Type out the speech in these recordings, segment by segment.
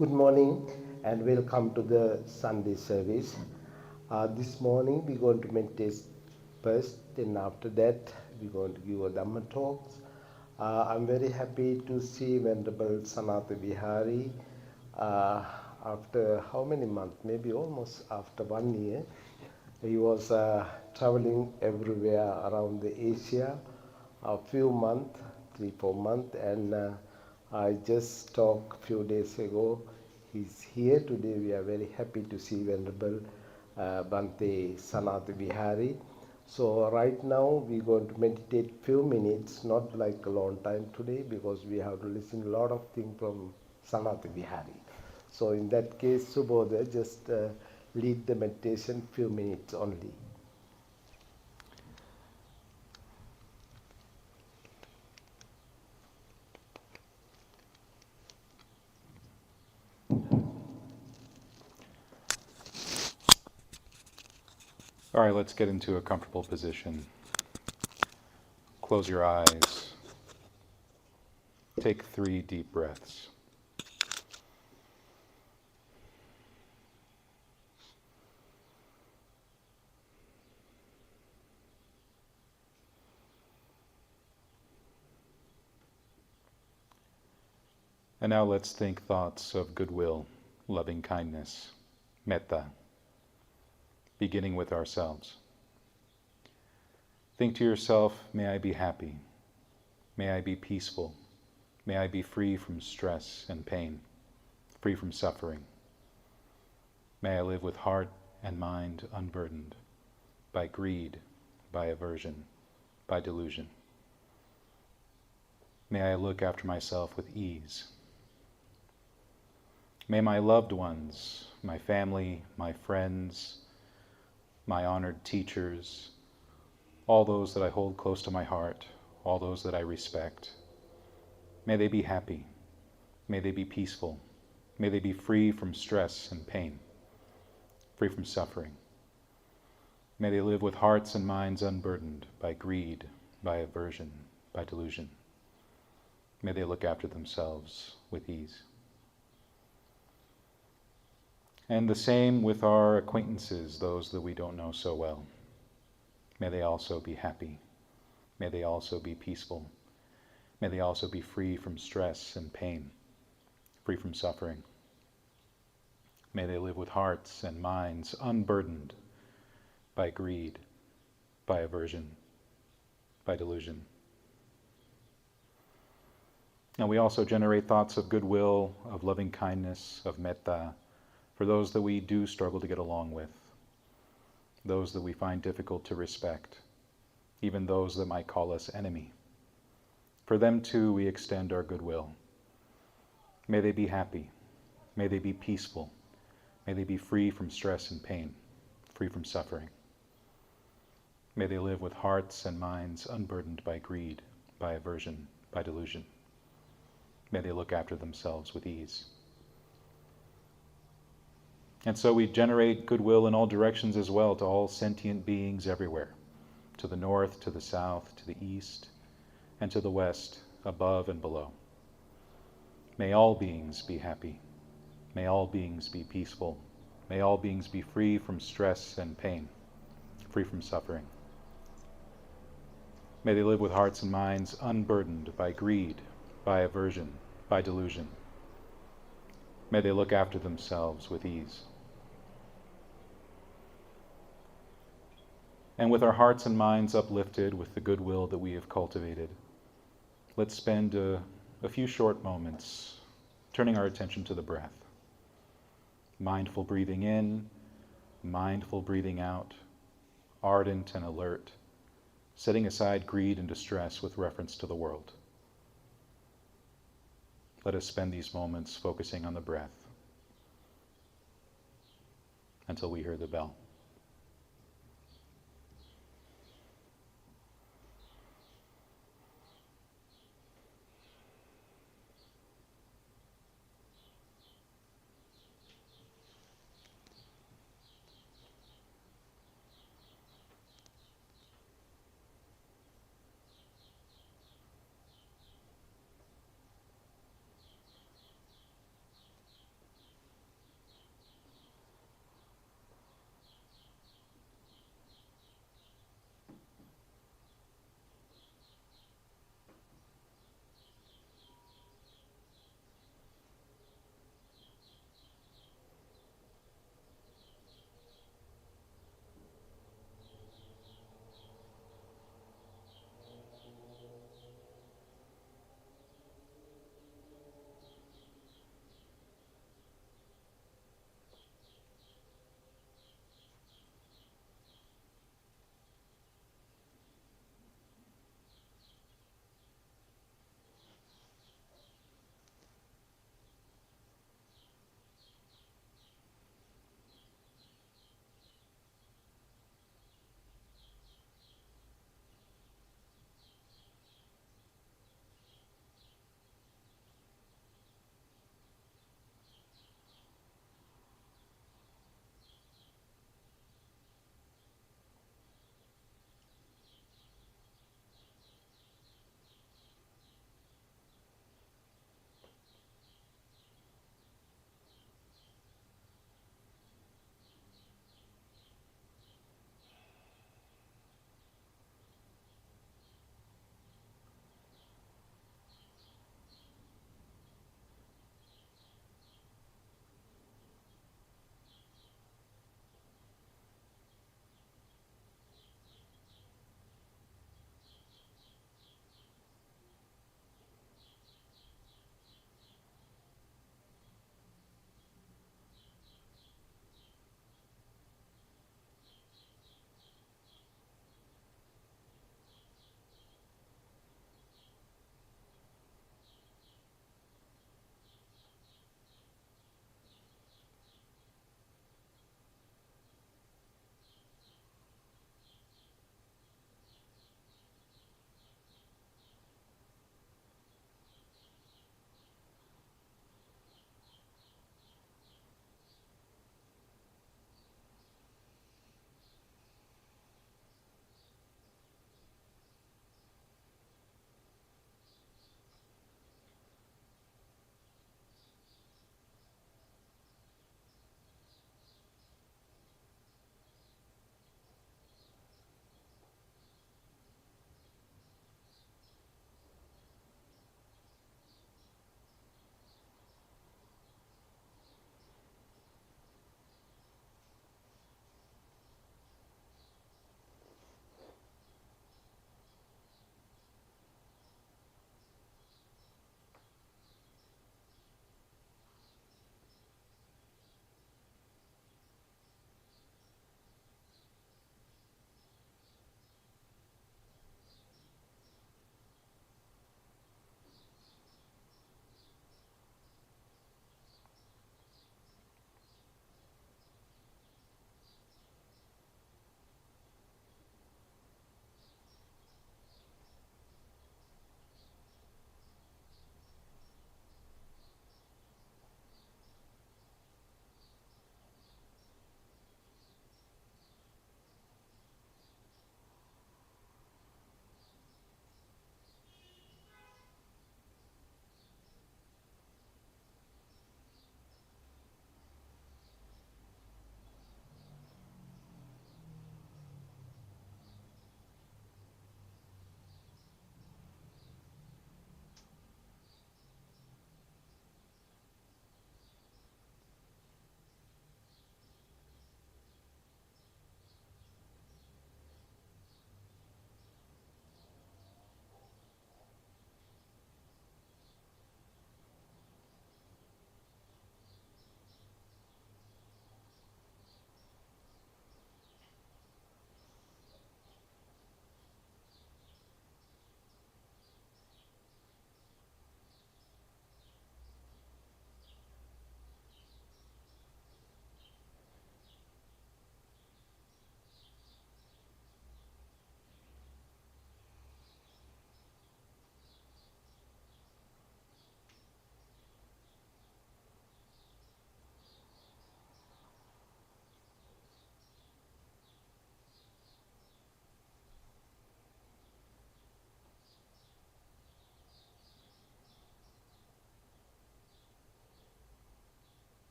Good morning and welcome to the Sunday service. This morning we're going to meditate first, and after that we're going to give a Dhamma talks. I'm very happy to see Venerable Sanatha Vihari after how many months? Maybe almost after 1 year. He was traveling everywhere around the Asia a few months, 3-4 months, and I just talked a few days ago. He's here today. We are very happy to see Venerable Bhante Sanatha Vihari. So right now we're going to meditate few minutes, not like a long time today, because we have to listen a lot of things from Sanatha Vihari. So in that case, Subodha, just lead the meditation few minutes only. All right, let's get into a comfortable position. Close your eyes. Take 3 deep breaths. And now let's think thoughts of goodwill, loving kindness, metta, beginning with ourselves. Think to yourself, may I be happy, may I be peaceful, may I be free from stress and pain, free from suffering. May I live with heart and mind unburdened by greed, by aversion, by delusion. May I look after myself with ease. May my loved ones, my family, my friends, my honored teachers, all those that I hold close to my heart, all those that I respect, may they be happy, may they be peaceful, may they be free from stress and pain, free from suffering. May they live with hearts and minds unburdened by greed, by aversion, by delusion. May they look after themselves with ease. And the same with our acquaintances, those that we don't know so well. May they also be happy. May they also be peaceful. May they also be free from stress and pain, free from suffering. May they live with hearts and minds unburdened by greed, by aversion, by delusion. Now we also generate thoughts of goodwill, of loving kindness, of metta, for those that we do struggle to get along with, those that we find difficult to respect, even those that might call us enemy. For them too we extend our goodwill. May they be happy, may they be peaceful, may they be free from stress and pain, free from suffering. May they live with hearts and minds unburdened by greed, by aversion, by delusion. May they look after themselves with ease. And so we generate goodwill in all directions as well, to all sentient beings everywhere, to the north, to the south, to the east, and to the west, above and below. May all beings be happy. May all beings be peaceful. May all beings be free from stress and pain, free from suffering. May they live with hearts and minds unburdened by greed, by aversion, by delusion. May they look after themselves with ease. And with our hearts and minds uplifted with the goodwill that we have cultivated, let's spend a few short moments turning our attention to the breath. Mindful breathing in, mindful breathing out, ardent and alert, setting aside greed and distress with reference to the world. Let us spend these moments focusing on the breath until we hear the bell.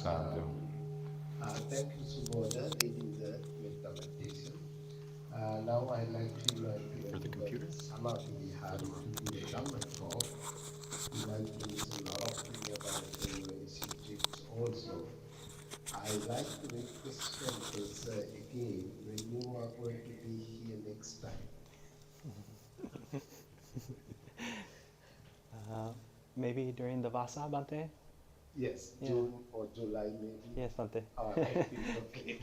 Sadhu. Thank you, Subodha, leading the meditation. Now I'd like to invite you For the to computer? Sanatha Vihari in the Dhamma talk. You might be a lot of things about institutes also. I like to request is again when you are going to be here next time. Maybe during the Vasa, Bante? Yes, Yeah. June or July maybe. Yes, Bante. All right, okay.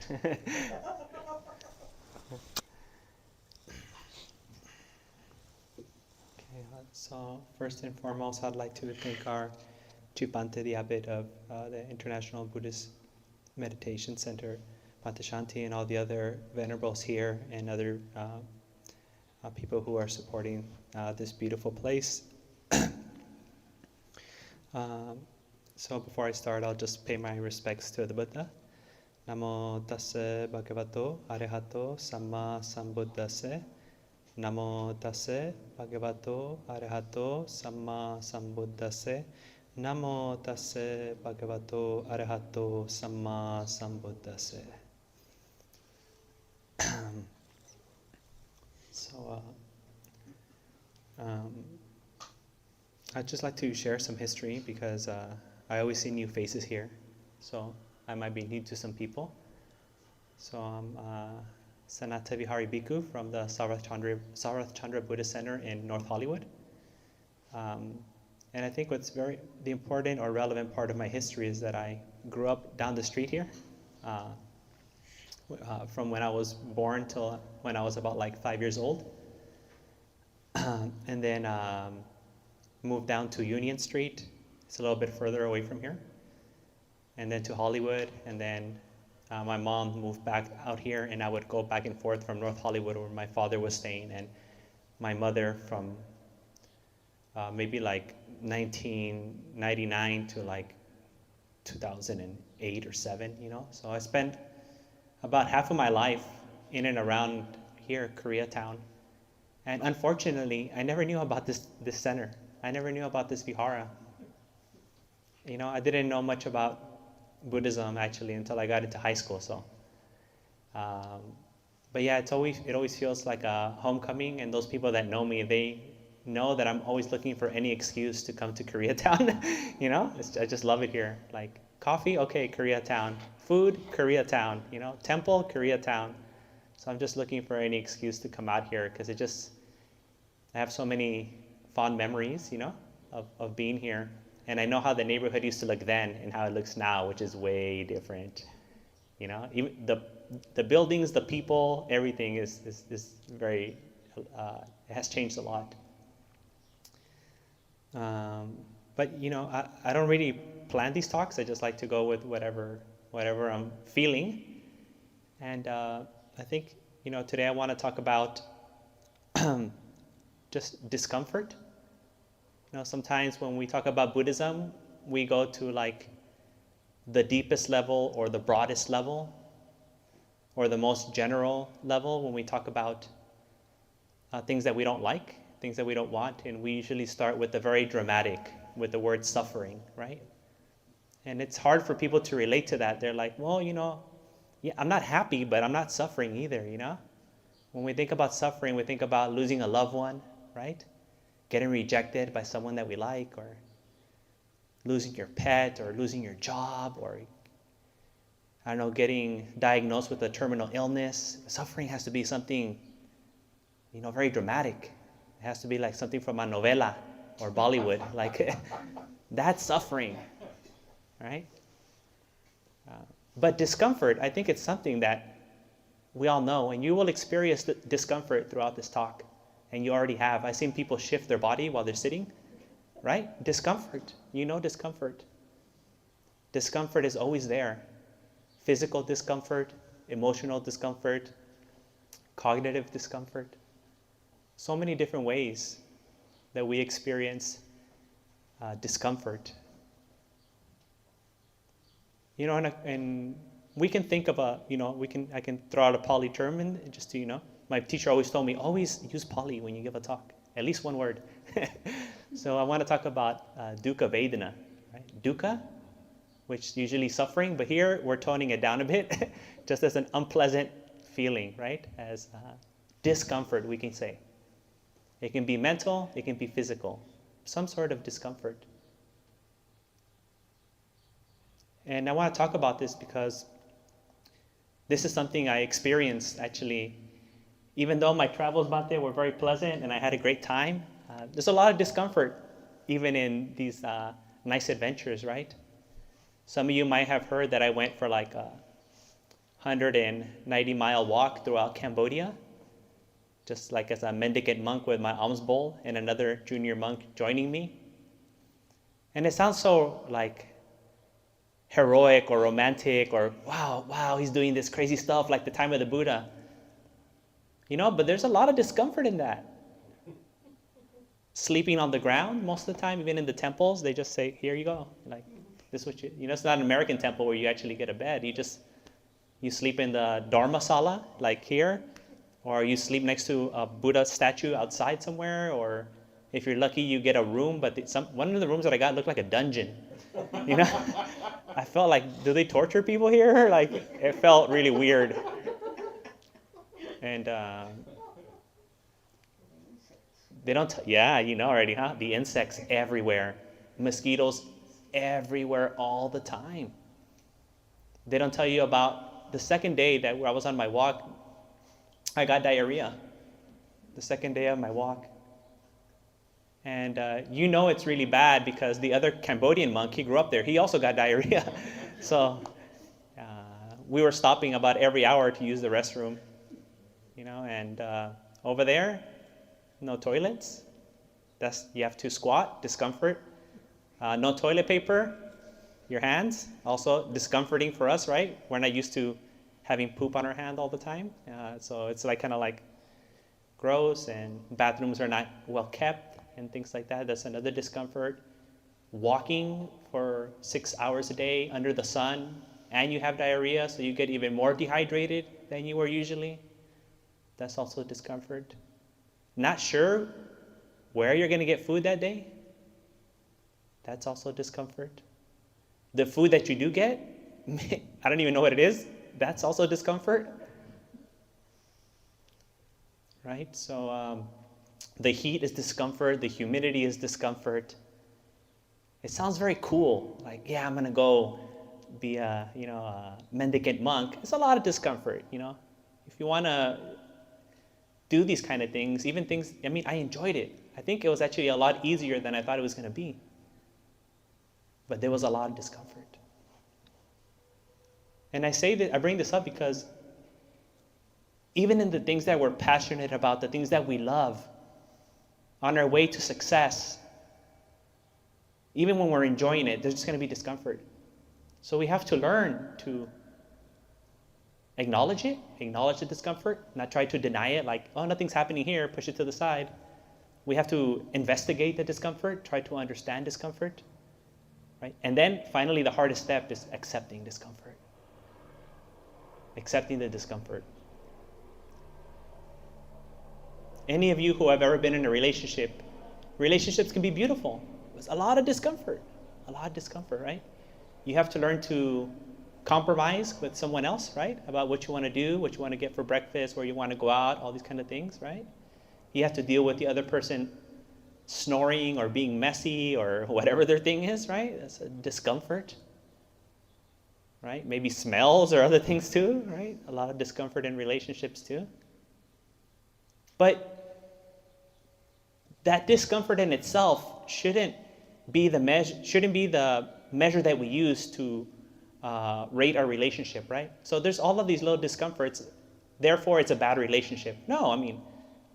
Okay, so first and foremost, I'd like to thank our Bante, the abbot of the International Buddhist Meditation Center, Bante Shanti, and all the other venerables here and other people who are supporting this beautiful place. So before I start, I'll just pay my respects to the Buddha. Namo tassa bhagavato arahato samma sambuddhassa. Namo tassa bhagavato arahato samma sambuddhassa. Namo tassa bhagavato arahato samma sambuddhassa. So, I'd just like to share some history because I always see new faces here, so I might be new to some people. So I'm Sanatha Vihari Bhikkhu from the Sarath Chandra Buddhist Center in North Hollywood. And I think what's the important or relevant part of my history is that I grew up down the street here, from when I was born till when I was about like 5 years old. And then moved down to Union Street. It's a little bit further away from here. And then to Hollywood, and then my mom moved back out here, and I would go back and forth from North Hollywood where my father was staying, and my mother from maybe like 1999 to like 2008 or 7, you know. So I spent about half of my life in and around here, Koreatown. And unfortunately, I never knew about this center. I never knew about this vihara. You know, I didn't know much about Buddhism actually until I got into high school. So, but yeah, it always feels like a homecoming. And those people that know me, they know that I'm always looking for any excuse to come to Koreatown. You know, I just love it here. Like coffee, okay, Koreatown. Food, Koreatown. You know, temple, Koreatown. So I'm just looking for any excuse to come out here because I have so many fond memories, you know, of being here. And I know how the neighborhood used to look then and how it looks now, which is way different. You know, even the buildings, the people, everything is very, it has changed a lot. But, you know, I don't really plan these talks. I just like to go with whatever I'm feeling. And I think, you know, today I want to talk about just discomfort. You know, sometimes when we talk about Buddhism, we go to like the deepest level or the broadest level or the most general level when we talk about things that we don't like, things that we don't want, and we usually start with the very dramatic, with the word suffering, right? And it's hard for people to relate to that. They're like, well, you know, yeah, I'm not happy, but I'm not suffering either, you know? When we think about suffering, we think about losing a loved one, right? Getting rejected by someone that we like, or losing your pet, or losing your job, or, I don't know, getting diagnosed with a terminal illness. Suffering has to be something, you know, very dramatic. It has to be like something from a novela or Bollywood. Like, that's suffering, right? But discomfort, I think it's something that we all know, and you will experience the discomfort throughout this talk. And you already have. I've seen people shift their body while they're sitting, right? Discomfort. You know discomfort. Discomfort is always there. Physical discomfort, emotional discomfort, cognitive discomfort. So many different ways that we experience discomfort. You know, and we can think of I can throw out a Pali term and just to, you know, my teacher always told me, always use Pali when you give a talk, at least one word. So I want to talk about dukkha vedana, right? Dukkha which is usually suffering, but here we're toning it down a bit, just as an unpleasant feeling, right? As discomfort, we can say. It can be mental, it can be physical, some sort of discomfort. And I want to talk about this because this is something I experienced actually. Even though my travels back there were very pleasant and I had a great time, there's a lot of discomfort even in these nice adventures, right? Some of you might have heard that I went for like a 190-mile walk throughout Cambodia, just like as a mendicant monk with my alms bowl and another junior monk joining me. And it sounds so like heroic or romantic or wow, he's doing this crazy stuff like the time of the Buddha. You know, but there's a lot of discomfort in that. Sleeping on the ground most of the time, even in the temples, they just say, here you go. Like, this is what you know, it's not an American temple where you actually get a bed. You sleep in the Dharma sala, like here, or you sleep next to a Buddha statue outside somewhere, or if you're lucky, you get a room, but one of the rooms that I got looked like a dungeon. You know? I felt like, do they torture people here? Like, it felt really weird. And they don't, yeah, you know already, huh? The insects everywhere. Mosquitoes everywhere all the time. They don't tell you about the second day that I was on my walk, I got diarrhea. The second day of my walk. And you know it's really bad because the other Cambodian monk, he grew up there, he also got diarrhea. So we were stopping about every hour to use the restroom. You know, and over there, no toilets. You have to squat, discomfort. No toilet paper, your hands, also discomforting for us, right? We're not used to having poop on our hand all the time. So it's like kind of like gross, and bathrooms are not well kept and things like that. That's another discomfort. Walking for 6 hours a day under the sun, and you have diarrhea, so you get even more dehydrated than you were usually. That's also discomfort. Not sure where you're going to get food that day. That's also discomfort. The food that you do get, I don't even know what it is. That's also discomfort. Right? So the heat is discomfort. The humidity is discomfort. It sounds very cool. Like, yeah, I'm going to go be a mendicant monk. It's a lot of discomfort, you know. If you want to do these kind of things, even things, I enjoyed it. I think it was actually a lot easier than I thought it was going to be. But there was a lot of discomfort. And I bring this up because even in the things that we're passionate about, the things that we love, on our way to success, even when we're enjoying it, there's just going to be discomfort. So we have to learn to acknowledge it, acknowledge the discomfort, not try to deny it like, oh, nothing's happening here, push it to the side. We have to investigate the discomfort, try to understand discomfort, right? And then finally, the hardest step is accepting discomfort. Accepting the discomfort. Any of you who have ever been in a relationship, relationships can be beautiful. There's a lot of discomfort, right? You have to learn to compromise with someone else, right? About what you want to do, what you want to get for breakfast, where you want to go out, all these kind of things, right? You have to deal with the other person snoring or being messy or whatever their thing is, right? That's a discomfort, right? Maybe smells or other things too, right? A lot of discomfort in relationships too. But that discomfort in itself shouldn't be the measure that we use to rate our relationship, right? So there's all of these little discomforts, therefore it's a bad relationship. No,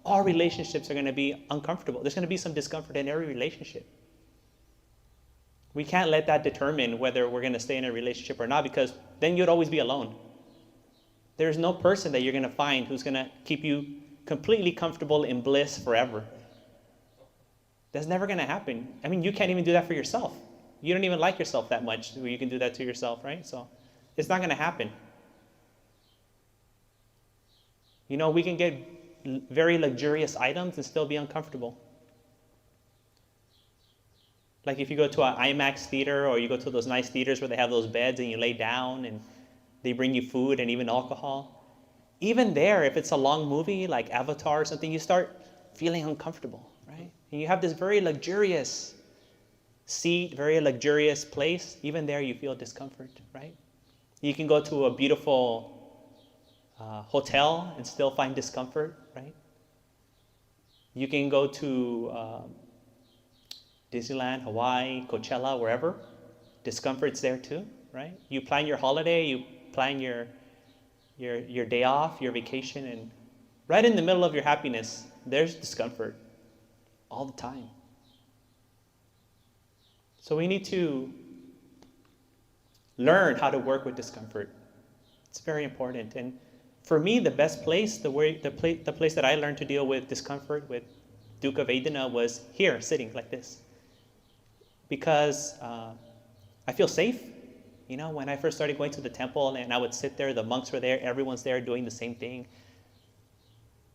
all relationships are going to be uncomfortable. There's going to be some discomfort in every relationship. We can't let that determine whether we're going to stay in a relationship or not, because then you'd always be alone. There's no person that you're going to find who's going to keep you completely comfortable in bliss forever. That's never going to happen. You can't even do that for yourself. You don't even like yourself that much where you can do that to yourself, right? So it's not going to happen. We can get very luxurious items and still be uncomfortable. Like if you go to an IMAX theater or you go to those nice theaters where they have those beds and you lay down and they bring you food and even alcohol. Even there, if it's a long movie like Avatar or something, you start feeling uncomfortable, right? And you have this very luxurious seat, very luxurious place. Even there, you feel discomfort, right? You can go to a beautiful hotel and still find discomfort, right? You can go to Disneyland, Hawaii, Coachella, wherever. Discomfort's there too, right? You plan your holiday, you plan your day off, your vacation, and right in the middle of your happiness, there's discomfort all the time. So we need to learn how to work with discomfort. It's very important. And for me, the best place, the place that I learned to deal with discomfort, with Dukkha Vedana, was here, sitting like this. Because I feel safe. You know, when I first started going to the temple and I would sit there, the monks were there, everyone's there doing the same thing.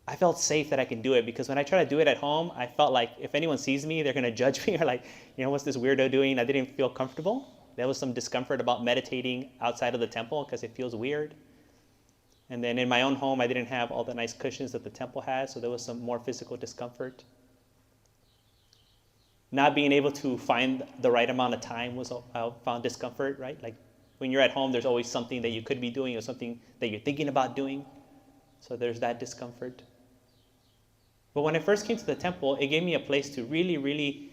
I felt safe that I can do it, because when I try to do it at home, I felt like if anyone sees me, they're going to judge me, or like, you know, what's this weirdo doing? I didn't feel comfortable. There was some discomfort about meditating outside of the temple because it feels weird. And then in my own home, I didn't have all the nice cushions that the temple has, so there was some more physical discomfort. Not being able to find the right amount of time was, I found discomfort, right? Like when you're at home, there's always something that you could be doing or something that you're thinking about doing. So there's that discomfort. But when I first came to the temple, it gave me a place to really, really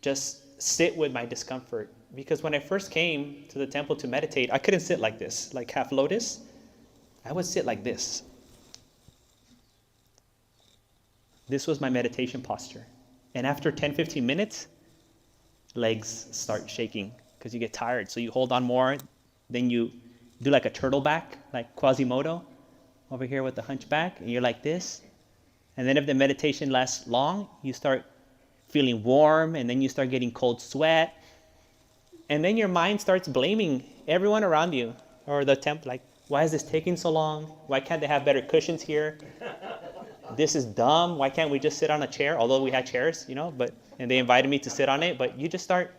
just sit with my discomfort. Because when I first came to the temple to meditate, I couldn't sit like this, like half lotus. I would sit like this. This was my meditation posture. And after 10, 15 minutes, legs start shaking because you get tired. So you hold on more. Then you do like a turtle back, like Quasimodo over here with the hunchback. And you're like this. And then if the meditation lasts long, you start feeling warm. And then you start getting cold sweat. And then your mind starts blaming everyone around you or the temple. Like, why is this taking so long? Why can't they have better cushions here? This is dumb. Why can't we just sit on a chair? Although we had chairs, you know, and they invited me to sit on it, but you just start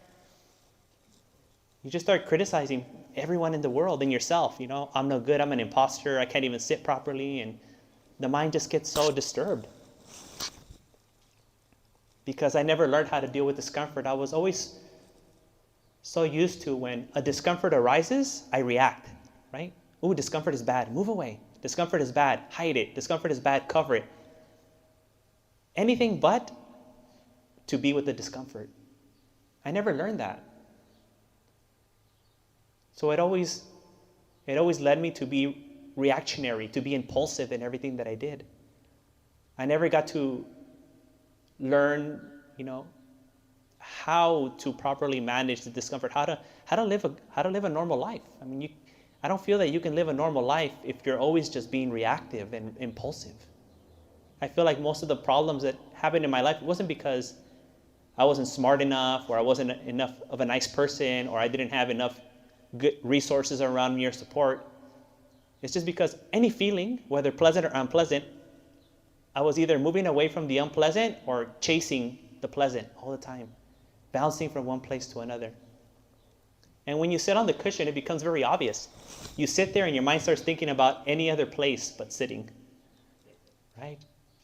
criticizing everyone in the world and yourself, you know. I'm no good, I'm an imposter, I can't even sit properly, and the mind just gets so disturbed. Because I never learned how to deal with discomfort. I was always so used to when a discomfort arises, I react, right? Ooh, discomfort is bad, move away. Discomfort is bad, hide it. Discomfort is bad, cover it. Anything but to be with the discomfort. I never learned that. So it always led me to be reactionary, to be impulsive in everything that I did. I never got to learn, you know, how to properly manage the discomfort, how to live a normal life. I mean, I don't feel that you can live a normal life if you're always just being reactive and impulsive. I feel like most of the problems that happened in my life wasn't because I wasn't smart enough, or I wasn't enough of a nice person, or I didn't have enough good resources around me or support. It's just because any feeling, whether pleasant or unpleasant, I was either moving away from the unpleasant or chasing the pleasant all the time, bouncing from one place to another. And when you sit on the cushion, it becomes very obvious. You sit there and your mind starts thinking about any other place but sitting, right?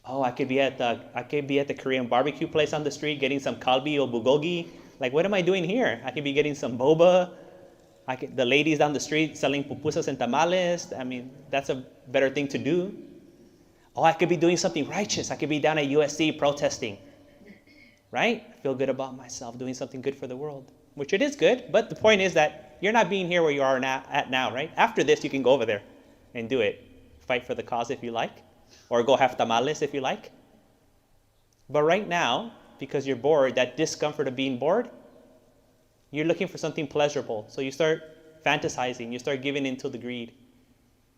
Oh, I could be at the Korean barbecue place on the street getting some kalbi or bulgogi. Like, what am I doing here? I could be getting some boba. The ladies down the street selling pupusas and tamales. I mean, that's a better thing to do. Oh, I could be doing something righteous. I could be down at USC protesting, right? I feel good about myself, doing something good for the world, which it is good. But the point is that you're not being here where you are at now, right? After this, you can go over there and do it. Fight for the cause if you like, or go have tamales if you like. But right now, because you're bored, that discomfort of being bored, you're looking for something pleasurable. So you start fantasizing, you start giving into the greed,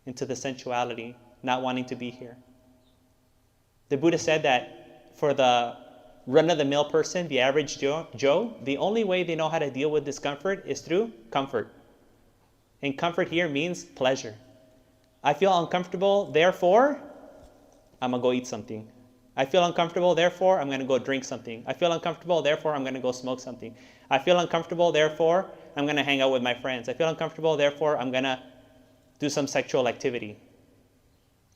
into the sensuality, not wanting to be here. The Buddha said that for the run-of-the-mill person, the average Joe, the only way they know how to deal with discomfort is through comfort. And comfort here means pleasure. I feel uncomfortable, therefore, I'm going to go eat something. I feel uncomfortable, therefore I'm going to go drink something. I feel uncomfortable, therefore I'm going to go smoke something. I feel uncomfortable, therefore I'm going to hang out with my friends. I feel uncomfortable, therefore I'm going to do some sexual activity.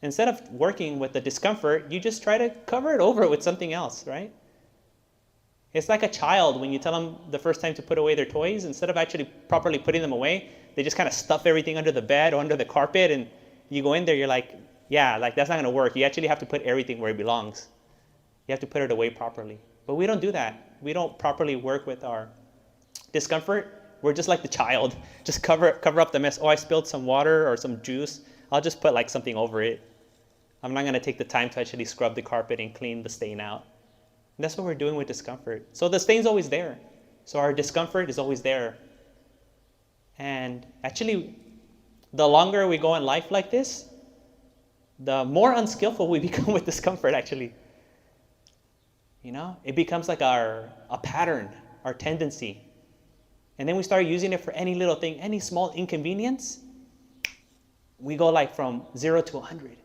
Instead of working with the discomfort, you just try to cover it over with something else, right? It's like a child when you tell them the first time to put away their toys, instead of actually properly putting them away, they just kind of stuff everything under the bed or under the carpet, and you go in there, you're like, yeah, like that's not going to work. You actually have to put everything where it belongs. You have to put it away properly. But we don't do that. We don't properly work with our discomfort. We're just like the child. Just cover up the mess. Oh, I spilled some water or some juice. I'll just put like something over it. I'm not going to take the time to actually scrub the carpet and clean the stain out. And that's what we're doing with discomfort. So the stain's always there. So our discomfort is always there. And actually, the longer we go in life like this, the more unskillful we become with discomfort, actually. You know, it becomes like a pattern, our tendency. And then we start using it for any little thing, any small inconvenience. We go like from 0 to 100.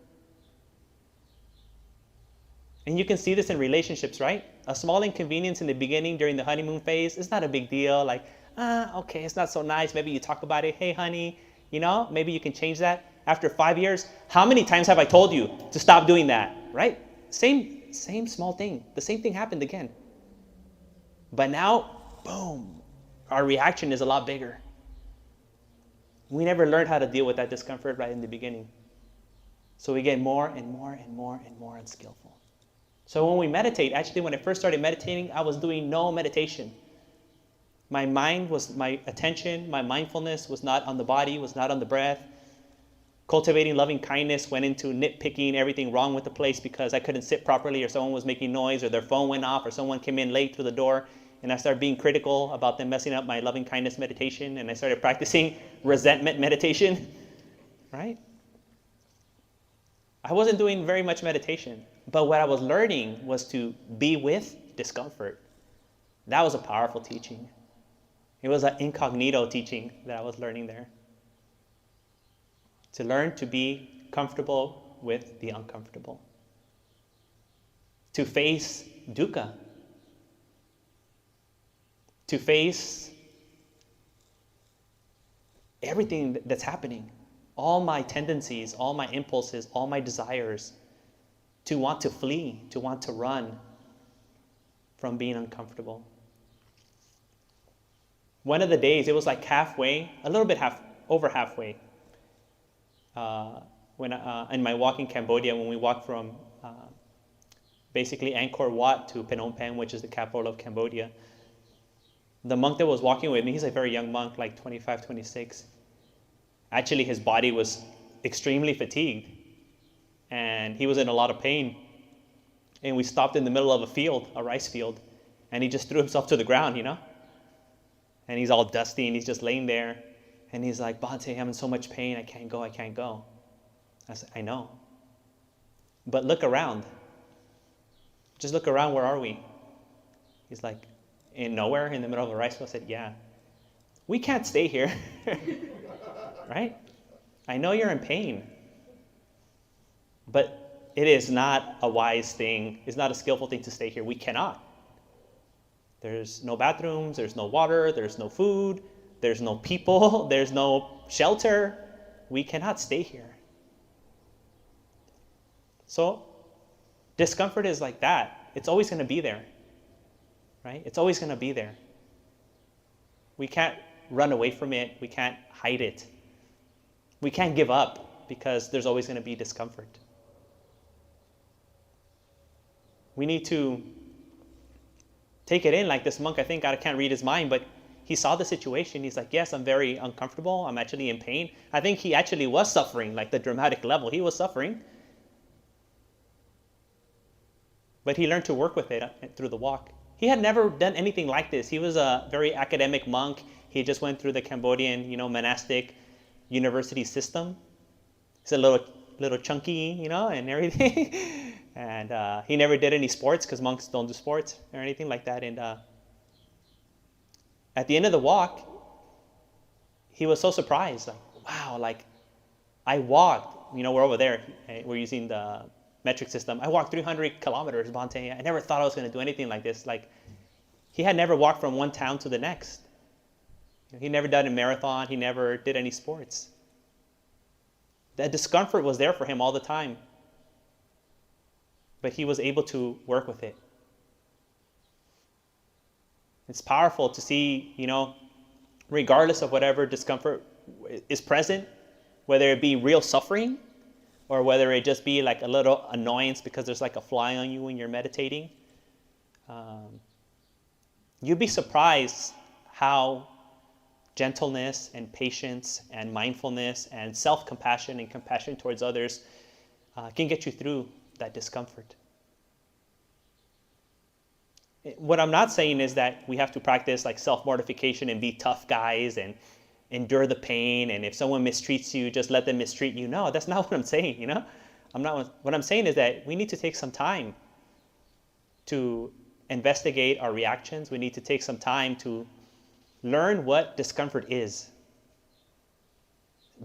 And you can see this in relationships, right? A small inconvenience in the beginning during the honeymoon phase is not a big deal. Like, okay, it's not so nice. Maybe you talk about it. Hey, honey, you know, maybe you can change that. After 5 years, how many times have I told you to stop doing that, right? Same small thing. The same thing happened again. But now, boom, our reaction is a lot bigger. We never learned how to deal with that discomfort right in the beginning. So we get more and more and more and more unskillful. So when we meditate, actually when I first started meditating, I was doing no meditation. My mind was, my attention, my mindfulness was not on the body, was not on the breath. Cultivating loving kindness went into nitpicking everything wrong with the place because I couldn't sit properly, or someone was making noise, or their phone went off, or someone came in late through the door. And I started being critical about them messing up my loving kindness meditation, and I started practicing resentment meditation, right? I wasn't doing very much meditation, but what I was learning was to be with discomfort. That was a powerful teaching. It was an incognito teaching that I was learning there. To learn to be comfortable with the uncomfortable. To face dukkha. To face everything that's happening. All my tendencies, all my impulses, all my desires. To want to flee, to want to run from being uncomfortable. One of the days, it was like halfway, a little bit over halfway. In my walk in Cambodia, when we walked from basically Angkor Wat to Phnom Penh, which is the capital of Cambodia, the monk that was walking with me, he's a very young monk, like 25, 26. Actually, his body was extremely fatigued, and he was in a lot of pain. And we stopped in the middle of a field, a rice field, and he just threw himself to the ground, you know? And he's all dusty, and he's just laying there. And he's like, Bhante, I'm in so much pain, I can't go. I said, I know. But look around. Just look around, where are we? He's like, in nowhere, in the middle of a rice field. I said, yeah. We can't stay here, right? I know you're in pain. But it is not a wise thing, it's not a skillful thing to stay here. We cannot. There's no bathrooms, there's no water, there's no food, there's no people, there's no shelter. We cannot stay here. So discomfort is like that. It's always going to be there, right? It's always going to be there. We can't run away from it. We can't hide it. We can't give up because there's always going to be discomfort. We need to take it in like this monk. I think I can't read his mind, but he saw the situation. He's like, yes, I'm very uncomfortable. I'm actually in pain. I think he actually was suffering, like the dramatic level. He was suffering. But he learned to work with it through the walk. He had never done anything like this. He was a very academic monk. He just went through the Cambodian, monastic university system. He's a little chunky, and everything. And he never did any sports because monks don't do sports or anything like that. And at the end of the walk, he was so surprised, like, wow, like I walked, we're over there. We're using the metric system. I walked 300 kilometers, Bhante. I never thought I was going to do anything like this. Like, he had never walked from one town to the next. He never done a marathon. He never did any sports. That discomfort was there for him all the time. But he was able to work with it. It's powerful to see, regardless of whatever discomfort is present, whether it be real suffering or whether it just be like a little annoyance because there's like a fly on you when you're meditating, you'd be surprised how gentleness and patience and mindfulness and self-compassion and compassion towards others can get you through that discomfort. What I'm not saying is that we have to practice like self-mortification and be tough guys and endure the pain, and if someone mistreats you, just let them mistreat you. No, that's not what I'm saying, What I'm saying is that we need to take some time to investigate our reactions. We need to take some time to learn what discomfort is.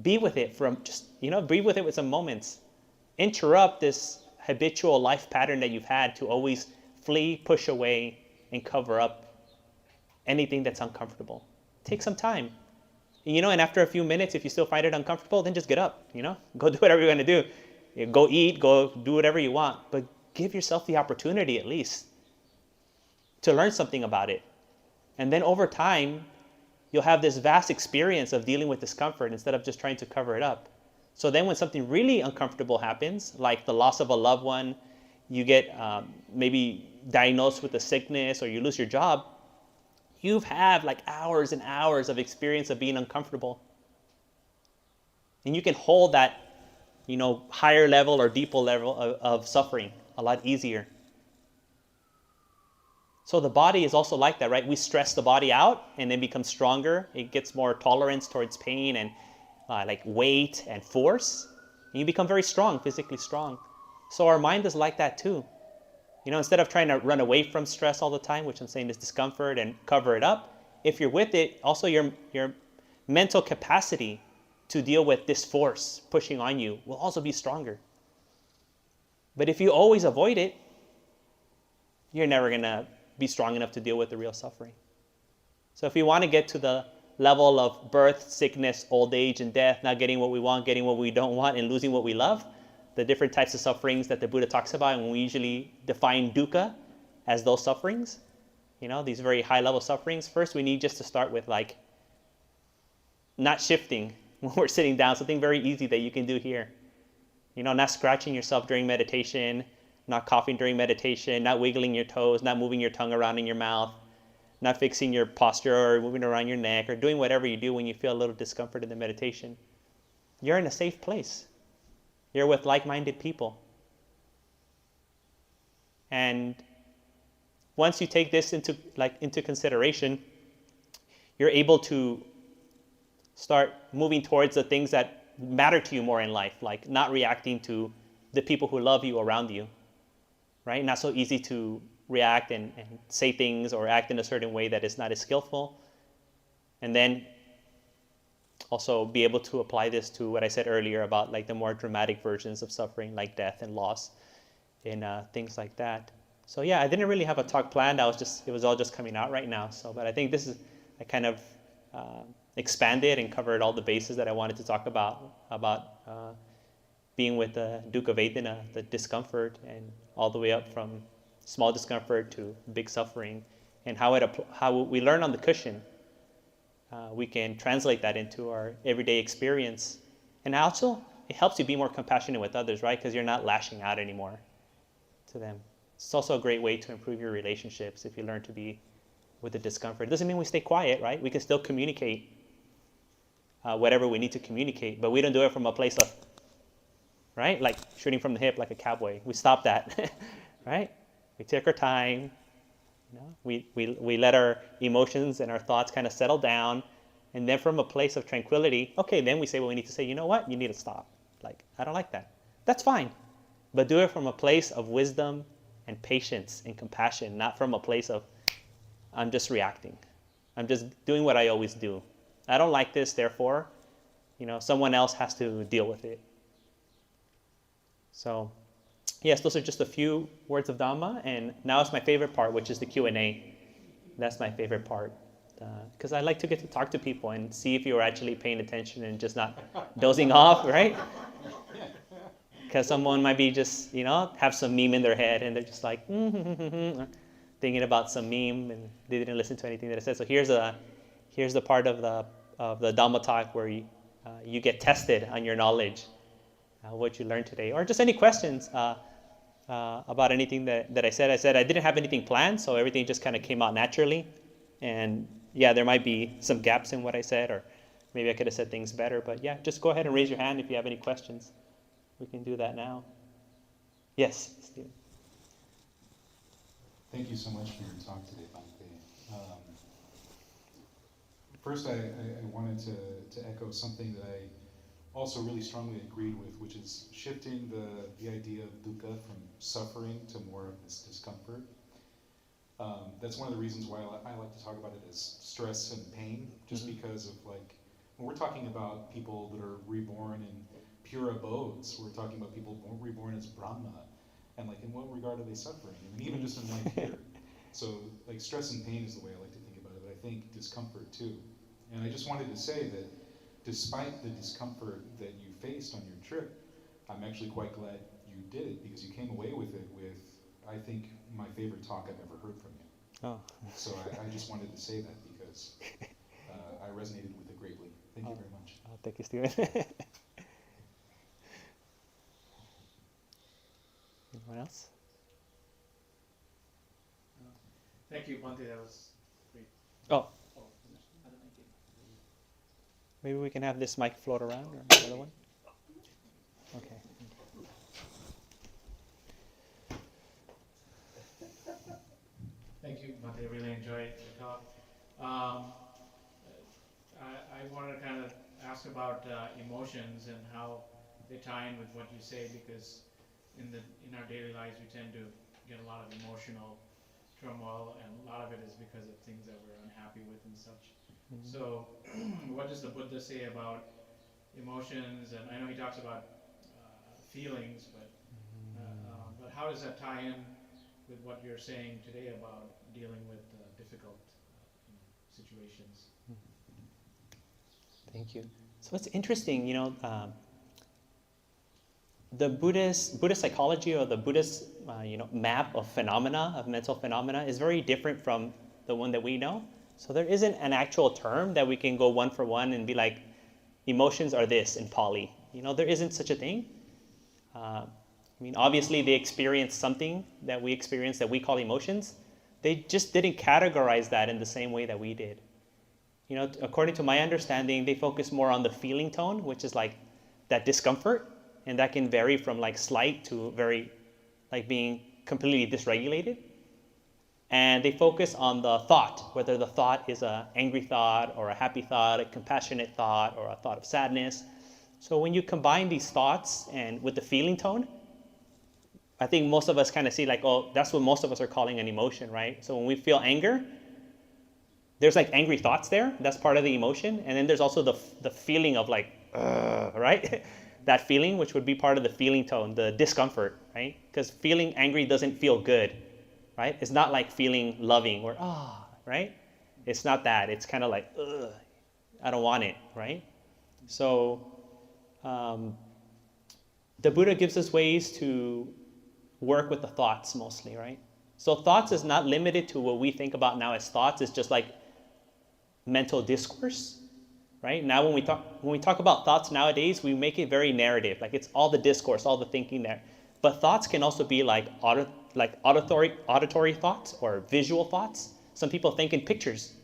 Be with it be with it with some moments. Interrupt this habitual life pattern that you've had to always flee, push away, and cover up anything that's uncomfortable. Take some time. And after a few minutes, if you still find it uncomfortable, then just get up, Go do whatever you're going to do. Go eat, go do whatever you want. But give yourself the opportunity at least to learn something about it. And then over time, you'll have this vast experience of dealing with discomfort instead of just trying to cover it up. So then when something really uncomfortable happens, like the loss of a loved one, you get maybe diagnosed with a sickness, or you lose your job, you've had like hours and hours of experience of being uncomfortable. And you can hold that, higher level or deeper level of suffering a lot easier. So the body is also like that, right? We stress the body out and then become stronger. It gets more tolerance towards pain and like weight and force. And you become very strong, physically strong. So our mind is like that too. Instead of trying to run away from stress all the time, which I'm saying is discomfort, and cover it up, if you're with it, also your mental capacity to deal with this force pushing on you will also be stronger. But if you always avoid it, you're never going to be strong enough to deal with the real suffering. So if we want to get to the level of birth, sickness, old age, and death, not getting what we want, getting what we don't want, and losing what we love, the different types of sufferings that the Buddha talks about, and we usually define dukkha as those sufferings, these very high level sufferings. First, we need just to start with like not shifting when we're sitting down, something very easy that you can do here. Not scratching yourself during meditation, not coughing during meditation, not wiggling your toes, not moving your tongue around in your mouth, not fixing your posture or moving around your neck, or doing whatever you do when you feel a little discomfort in the meditation. You're in a safe place. You're with like-minded people. And once you take this into consideration, you're able to start moving towards the things that matter to you more in life, like not reacting to the people who love you around you, right? Not so easy to react and say things or act in a certain way that is not as skillful. And then also be able to apply this to what I said earlier about like the more dramatic versions of suffering, like death and loss and things like that. So yeah, I didn't really have a talk planned. It was all just coming out right now. But I think I kind of expanded and covered all the bases that I wanted to talk about being with the dukkha vedana, the discomfort, and all the way up from small discomfort to big suffering, and how we learn on the cushion. We can translate that into our everyday experience. And also, it helps you be more compassionate with others, right? Because you're not lashing out anymore to them. It's also a great way to improve your relationships if you learn to be with the discomfort. It doesn't mean we stay quiet, right? We can still communicate whatever we need to communicate, but we don't do it from a place of, right? Like shooting from the hip like a cowboy. We stop that, right? We take our time. We let our emotions and our thoughts kind of settle down, and then from a place of tranquility, okay, then we say what we need to say. You know what? You need to stop. Like, I don't like that. That's fine. But do it from a place of wisdom and patience and compassion, not from a place of, I'm just reacting. I'm just doing what I always do. I don't like this, therefore, someone else has to deal with it. So yes, those are just a few words of Dhamma, and now it's my favorite part, which is the Q&A. That's my favorite part, because I like to get to talk to people and see if you're actually paying attention and just not dozing off, right? Because someone might be just, have some meme in their head, and they're just like, thinking about some meme, and they didn't listen to anything that I said. So here's the part of the Dhamma talk where you get tested on your knowledge, what you learned today, or just any questions about anything that I said. I said I didn't have anything planned, so everything just kind of came out naturally. And yeah, there might be some gaps in what I said, or maybe I could have said things better. But yeah, just go ahead and raise your hand if you have any questions. We can do that now. Yes, Stephen. Thank you so much for your talk today, Bhante. First, I wanted to echo something that I also really strongly agreed with, which is shifting the idea of dukkha from suffering to more of this discomfort. That's one of the reasons why I like to talk about it as stress and pain, just because of when we're talking about people that are reborn in pure abodes, we're talking about people reborn as Brahma, and in what regard are they suffering? I mean, even just in life here. So stress and pain is the way I like to think about it, but I think discomfort too. And I just wanted to say that despite the discomfort that you faced on your trip, I'm actually quite glad you did it, because you came away with it with, I think, my favorite talk I've ever heard from you. Oh. So I just wanted to say that because I resonated with it greatly. Thank you very much. Oh, thank you, Stephen. Anyone else? Thank you, Bhante. That was great. Oh. Maybe we can have this mic float around, or the other one? Okay. Thank you, Bhante. I really enjoyed the talk. I wanted to kind of ask about emotions and how they tie in with what you say, because in our daily lives we tend to get a lot of emotional turmoil, and a lot of it is because of things that we're unhappy with and such. So what does the Buddha say about emotions? And I know he talks about feelings, but how does that tie in with what you're saying today about dealing with difficult situations? Thank you. So it's interesting, the Buddhist psychology, or the Buddhist map of phenomena, of mental phenomena, is very different from the one that we know. So there isn't an actual term that we can go one for one and be like, emotions are this in Pali. There isn't such a thing. Obviously they experience something that we experience that we call emotions. They just didn't categorize that in the same way that we did. According to my understanding, they focus more on the feeling tone, which is that discomfort, and that can vary from slight to very being completely dysregulated. And they focus on the thought, whether the thought is an angry thought or a happy thought, a compassionate thought, or a thought of sadness. So when you combine these thoughts and with the feeling tone, I think most of us kind of see oh, that's what most of us are calling an emotion, right? So when we feel anger, there's angry thoughts there. That's part of the emotion. And then there's also the feeling of right? That feeling, which would be part of the feeling tone, the discomfort, right? Because feeling angry doesn't feel good, right? It's not like feeling loving or, right? It's not that. It's kind of I don't want it, right? So the Buddha gives us ways to work with the thoughts mostly, right? So thoughts is not limited to what we think about now as thoughts. It's just mental discourse, right? Now when we talk about thoughts nowadays, we make it very narrative. It's all the discourse, all the thinking there. But thoughts can also be auditory thoughts or visual thoughts. Some people think in pictures,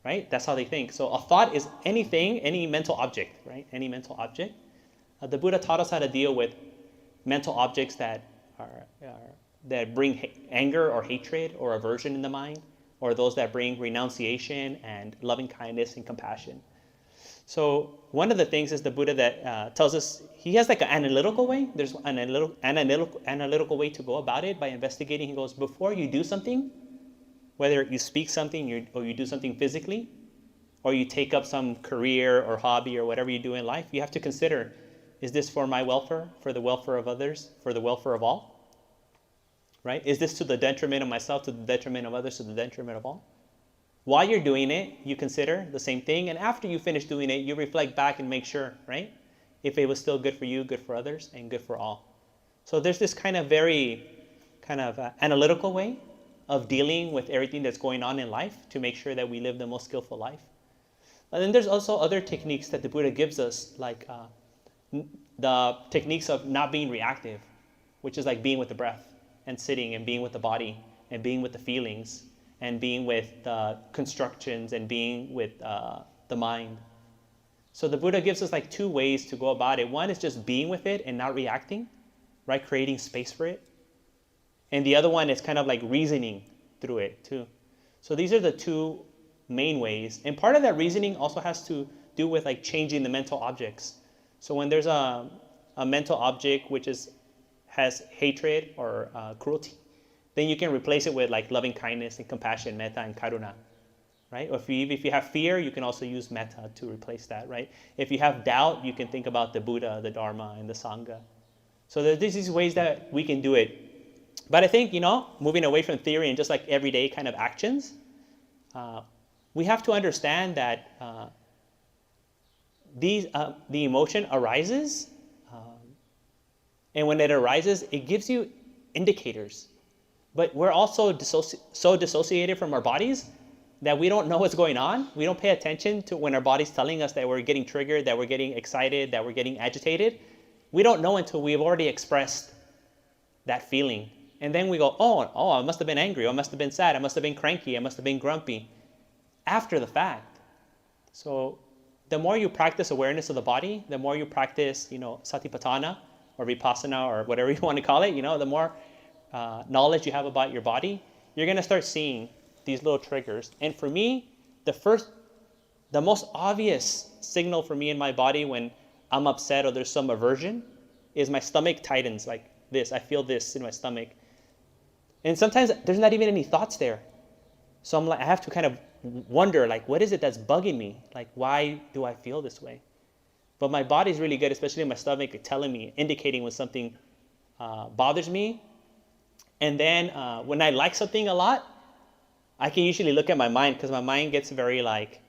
right? That's how they think. So a thought is anything, any mental object, right? Any mental object. The Buddha taught us how to deal with mental objects that bring anger or hatred or aversion in the mind, or those that bring renunciation and loving kindness and compassion. So one of the things is the Buddha that tells us, he has an analytical way. There's an analytical way to go about it by investigating. He goes, before you do something, whether you speak something or you do something physically, or you take up some career or hobby or whatever you do in life, you have to consider, is this for my welfare, for the welfare of others, for the welfare of all? right? Is this to the detriment of myself, to the detriment of others, to the detriment of all? While you're doing it, you consider the same thing. And after you finish doing it, you reflect back and make sure, right? If it was still good for you, good for others, and good for all. So there's this kind of very analytical way of dealing with everything that's going on in life to make sure that we live the most skillful life. And then there's also other techniques that the Buddha gives us, like the techniques of not being reactive, which is like being with the breath and sitting and being with the body and being with the feelings and being with the constructions and being with the mind. So the Buddha gives us like two ways to go about it. One is just being with it and not reacting, right? Creating space for it. And the other one is kind of like reasoning through it too. So these are the two main ways. And part of that reasoning also has to do with like changing the mental objects. So when there's a mental object which has hatred or cruelty, then you can replace it with like loving kindness and compassion, metta and karuna, right? Or if you have fear, you can also use metta to replace that, right? If you have doubt, you can think about the Buddha, the Dharma, and the Sangha. So there's these ways that we can do it. But I think, moving away from theory and just like everyday kind of actions, we have to understand that the emotion arises, and when it arises, it gives you indicators. But we're also so dissociated from our bodies that we don't know what's going on. We don't pay attention to when our body's telling us that we're getting triggered, that we're getting excited, that we're getting agitated. We don't know until we've already expressed that feeling. And then we go, oh, I must have been angry, I must have been sad, I must have been cranky, I must have been grumpy, after the fact. So the more you practice awareness of the body, the more you practice, satipatthana or vipassana or whatever you want to call it, the more knowledge you have about your body, you're going to start seeing these little triggers. And for me, the most obvious signal for me in my body when I'm upset or there's some aversion is my stomach tightens like this. I feel this in my stomach. And sometimes there's not even any thoughts there. So I'm like, I have to kind of wonder, like, what is it that's bugging me? Like, why do I feel this way? But my body's really good, especially my stomach, telling me, indicating when something bothers me. And then when I like something a lot, I can usually look at my mind, because my mind gets very like,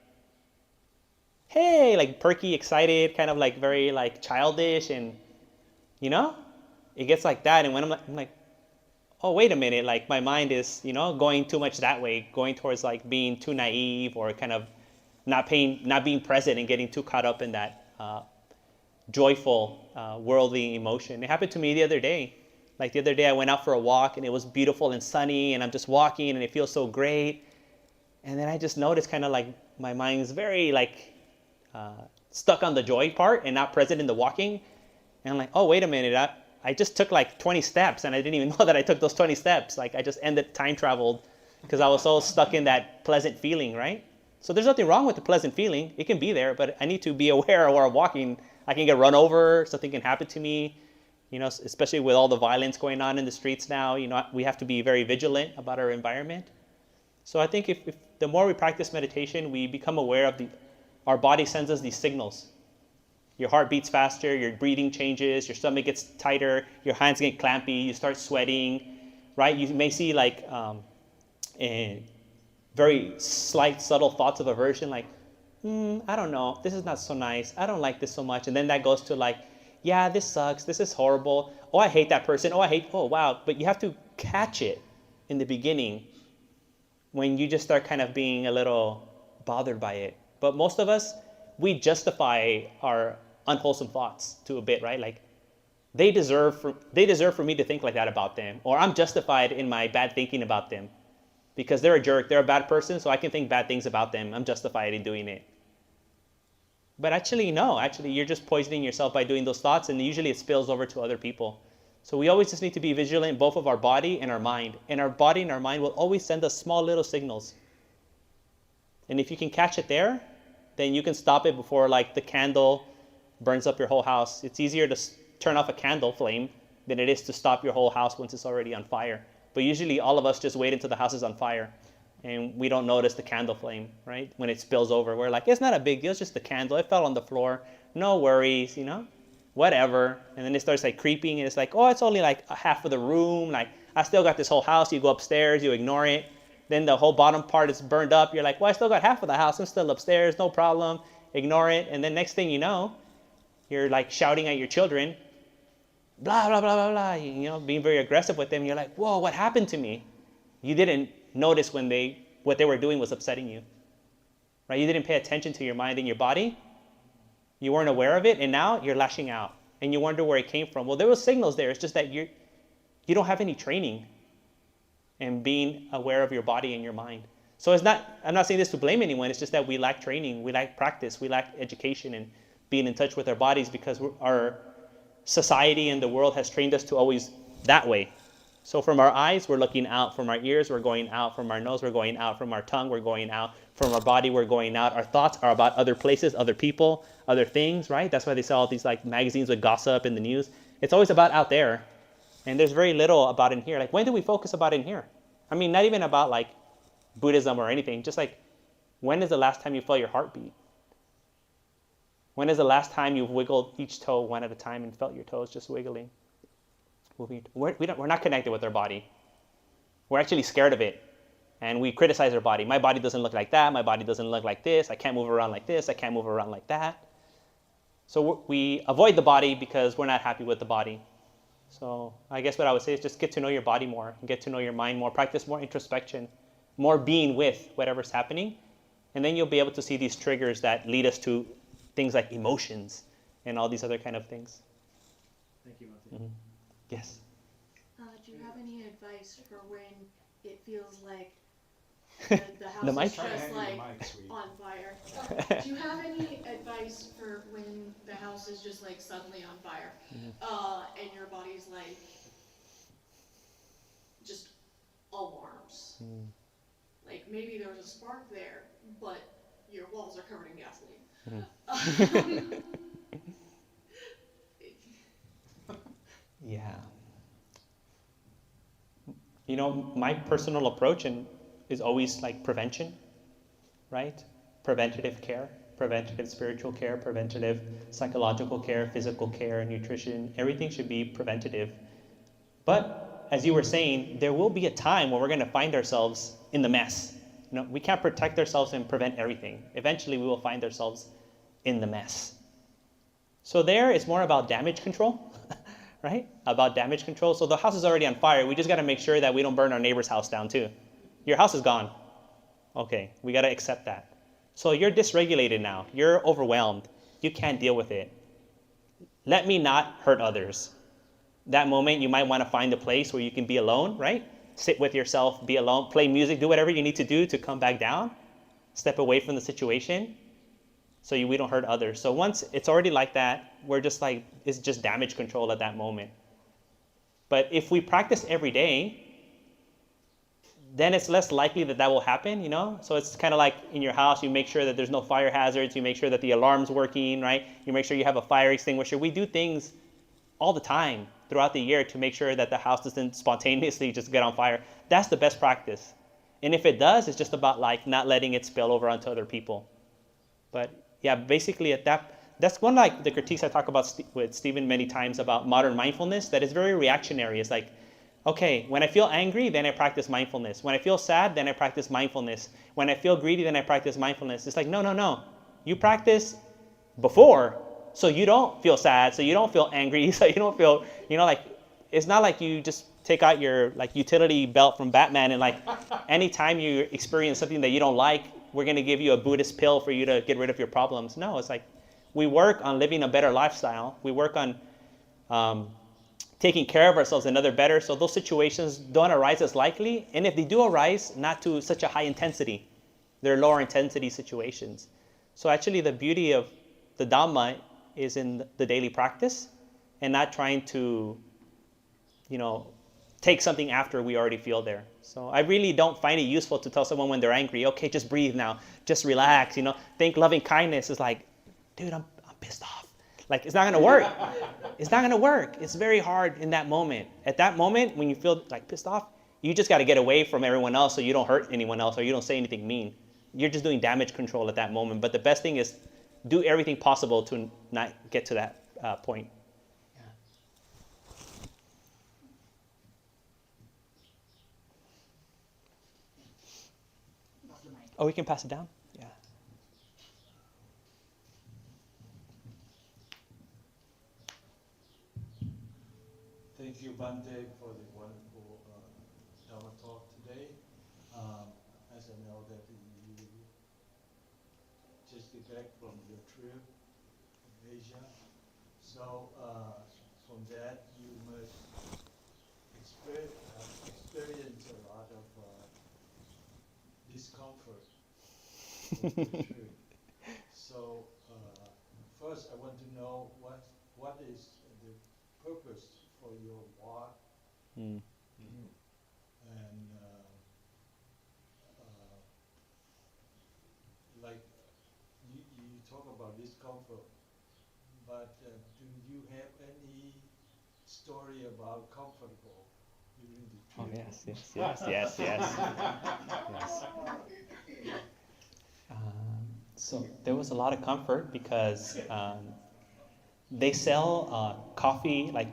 hey, like perky, excited, kind of like very like childish, and it gets like that. And when I'm like, oh, wait a minute, like my mind is, going too much that way, going towards like being too naive or kind of not being present and getting too caught up in that joyful, worldly emotion. It happened to me the other day. Like the other day I went out for a walk and it was beautiful and sunny and I'm just walking and it feels so great. And then I just noticed kind of like my mind's very like stuck on the joy part and not present in the walking. And I'm like, oh, wait a minute, I just took like 20 steps and I didn't even know that I took those 20 steps. Like I just time traveled because I was so stuck in that pleasant feeling, right? So there's nothing wrong with the pleasant feeling. It can be there, but I need to be aware while I'm walking. I can get run over, something can happen to me, especially with all the violence going on in the streets now. We have to be very vigilant about our environment. So I think if the more we practice meditation, we become aware of our body sends us these signals. Your heart beats faster, your breathing changes, your stomach gets tighter, your hands get clampy, you start sweating, right? You may see like very slight, subtle thoughts of aversion, like, I don't know, this is not so nice, I don't like this so much. And then that goes to like, yeah, this sucks, this is horrible, oh, I hate that person, oh, wow. But you have to catch it in the beginning when you just start kind of being a little bothered by it. But most of us, we justify our unwholesome thoughts to a bit, right? Like they deserve for me to think like that about them, or I'm justified in my bad thinking about them because they're a jerk, they're a bad person, so I can think bad things about them. I'm justified in doing it. But actually, no. Actually, you're just poisoning yourself by doing those thoughts, and usually it spills over to other people. So we always just need to be vigilant, both of our body and our mind. And our body and our mind will always send us small little signals. And if you can catch it there, then you can stop it before like the candle burns up your whole house. It's easier to turn off a candle flame than it is to stop your whole house once it's already on fire. But usually all of us just wait until the house is on fire and we don't notice the candle flame, right? When it spills over, we're like, it's not a big deal, it's just the candle, it fell on the floor, no worries, whatever. And then it starts like creeping and it's like, oh, it's only like half of the room, like I still got this whole house. You go upstairs, you ignore it. Then the whole bottom part is burned up. You're like, well, I still got half of the house. I'm still upstairs, no problem. Ignore it. And then next thing you know, you're like shouting at your children, blah, blah, blah, blah, blah, you know, being very aggressive with them. You're like, whoa, what happened to me? You didn't notice when what they were doing was upsetting you, right? You didn't pay attention to your mind and your body. You weren't aware of it, and now you're lashing out, and you wonder where it came from. Well, there were signals there. It's just that you don't have any training in being aware of your body and your mind. So I'm not saying this to blame anyone. It's just that we lack training, we lack practice, we lack education and being in touch with our bodies, because our society and the world has trained us to always that way. So from our eyes, we're looking out. From our ears, we're going out. From our nose, we're going out. From our tongue, we're going out. From our body, we're going out. Our thoughts are about other places, other people, other things, right? That's why they sell all these like magazines with gossip in the news. It's always about out there. And there's very little about in here. Like, when do we focus about in here? I mean, not even about like Buddhism or anything. Just like, when is the last time you felt your heartbeat? When is the last time you've wiggled each toe one at a time and felt your toes just wiggling? We're not connected with our body. We're actually scared of it. And we criticize our body. My body doesn't look like that. My body doesn't look like this. I can't move around like this. I can't move around like that. So we avoid the body because we're not happy with the body. So I guess what I would say is just get to know your body more, get to know your mind more, practice more introspection, more being with whatever's happening. And then you'll be able to see these triggers that lead us to things like emotions and all these other kind of things. Thank you, Matthew. Mm-hmm. Yes. Do you have any advice for when it feels like the house The mic? is just like on fire? Do you have any advice for when the house is just like suddenly on fire, and your body's like just alarms? Like maybe there was a spark there, but your walls are covered in gasoline. Yeah. You know, my personal approach is always like prevention, right? Preventative care, preventative spiritual care, preventative psychological care, physical care, nutrition. Everything should be preventative. But as you were saying, there will be a time when we're going to find ourselves in the mess. You know, we can't protect ourselves and prevent everything. Eventually, we will find ourselves in the mess. So there, it's more about damage control, right? About damage control. So the house is already on fire. We just got to make sure that we don't burn our neighbor's house down too. Your house is gone. Okay, we got to accept that. So you're dysregulated now. You're overwhelmed. You can't deal with it. Let me not hurt others. That moment, you might want to find a place where you can be alone, right? Sit with yourself, be alone, play music, do whatever you need to do to come back down. Step away from the situation so we don't hurt others. So once it's already like that, we're just like, it's just damage control at that moment. But if we practice every day, then it's less likely that will happen, you know? So it's kind of like in your house, you make sure that there's no fire hazards, you make sure that the alarm's working, right? You make sure you have a fire extinguisher. We do things all the time throughout the year to make sure that the house doesn't spontaneously just get on fire. That's the best practice. And if it does, it's just about like not letting it spill over onto other people. But yeah, basically that's one like the critiques I talk about with Stephen many times about modern mindfulness, that is very reactionary. It's like, okay, when I feel angry, then I practice mindfulness. When I feel sad, then I practice mindfulness. When I feel greedy, then I practice mindfulness. It's like, no. You practice before, so you don't feel sad, so you don't feel angry, so you don't feel, you know, like, it's not like you just take out your like utility belt from Batman and like anytime you experience something that you don't like, we're going to give you a Buddhist pill for you to get rid of your problems. No, it's like we work on living a better lifestyle. We work on taking care of ourselves another better, so those situations don't arise as likely. And if they do arise, not to such a high intensity. They're lower intensity situations. So actually the beauty of the Dhamma is in the daily practice and not trying to, you know, take something after we already feel there. So I really don't find it useful to tell someone when they're angry, okay, just breathe now, just relax, you know, think loving kindness. Is like, dude, I'm pissed off. Like, it's not going to work. It's not going to work. It's very hard in that moment. At that moment, when you feel like pissed off, you just got to get away from everyone else so you don't hurt anyone else or you don't say anything mean. You're just doing damage control at that moment. But the best thing is do everything possible to not get to that point. Oh, we can pass it down? Yeah. Thank you, Bante, for the wonderful Dhamma talk today. As I know that you just get back from your trip in Asia, so from that you must experience a lot of discomfort with your trip. So first, I want to know what is the purpose for your walk, Mm. and like you talk about discomfort, but do you have any story about comfortable during the Oh, trip? yes. Yes. So there was a lot of comfort because they sell coffee like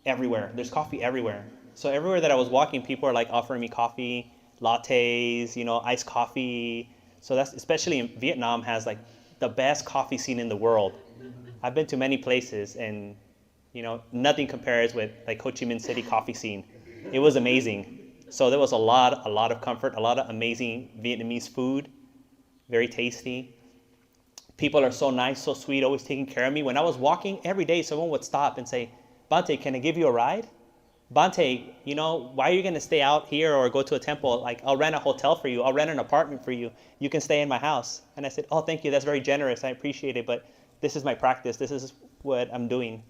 everywhere. There's coffee everywhere. So everywhere that I was walking, people are like offering me coffee, lattes, iced coffee. So that's, especially in Vietnam, has like the best coffee scene in the world. I've been to many places, and nothing compares with like Ho Chi Minh City coffee scene. It was amazing. So there was a lot of comfort, a lot of amazing Vietnamese food, very tasty. People are so nice, so sweet, always taking care of me. When I was walking every day, someone would stop and say, "Bante, can I give you a ride? Bante, why are you going to stay out here or go to a temple? Like, I'll rent a hotel for you. I'll rent an apartment for you. You can stay in my house." And I said, "Oh, thank you. That's very generous. I appreciate it. But this is my practice. This is what I'm doing.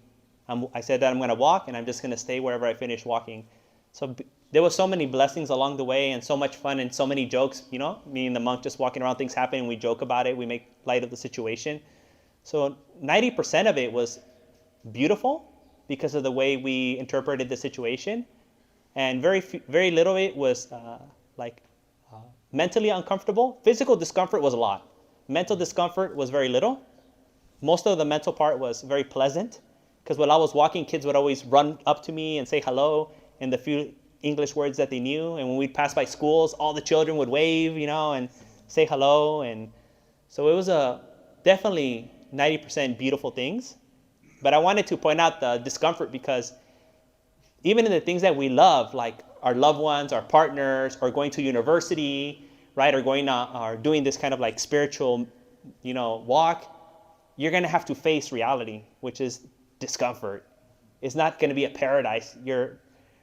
I said that I'm going to walk, and I'm just going to stay wherever I finish walking." So there was so many blessings along the way, and so much fun, and so many jokes. Me and the monk just walking around, things happen, and we joke about it. We make light of the situation. So 90% of it was beautiful because of the way we interpreted the situation, and very little of it was mentally uncomfortable. Physical discomfort was a lot. Mental discomfort was very little. Most of the mental part was very pleasant, because while I was walking, kids would always run up to me and say hello in the few English words that they knew. And when we'd pass by schools, all the children would wave, and say hello. And so it was definitely 90% beautiful things. But I wanted to point out the discomfort, because even in the things that we love, like our loved ones, our partners, or going to university, right, or doing this kind of like spiritual, walk, you're going to have to face reality, which is discomfort. It's not going to be a paradise.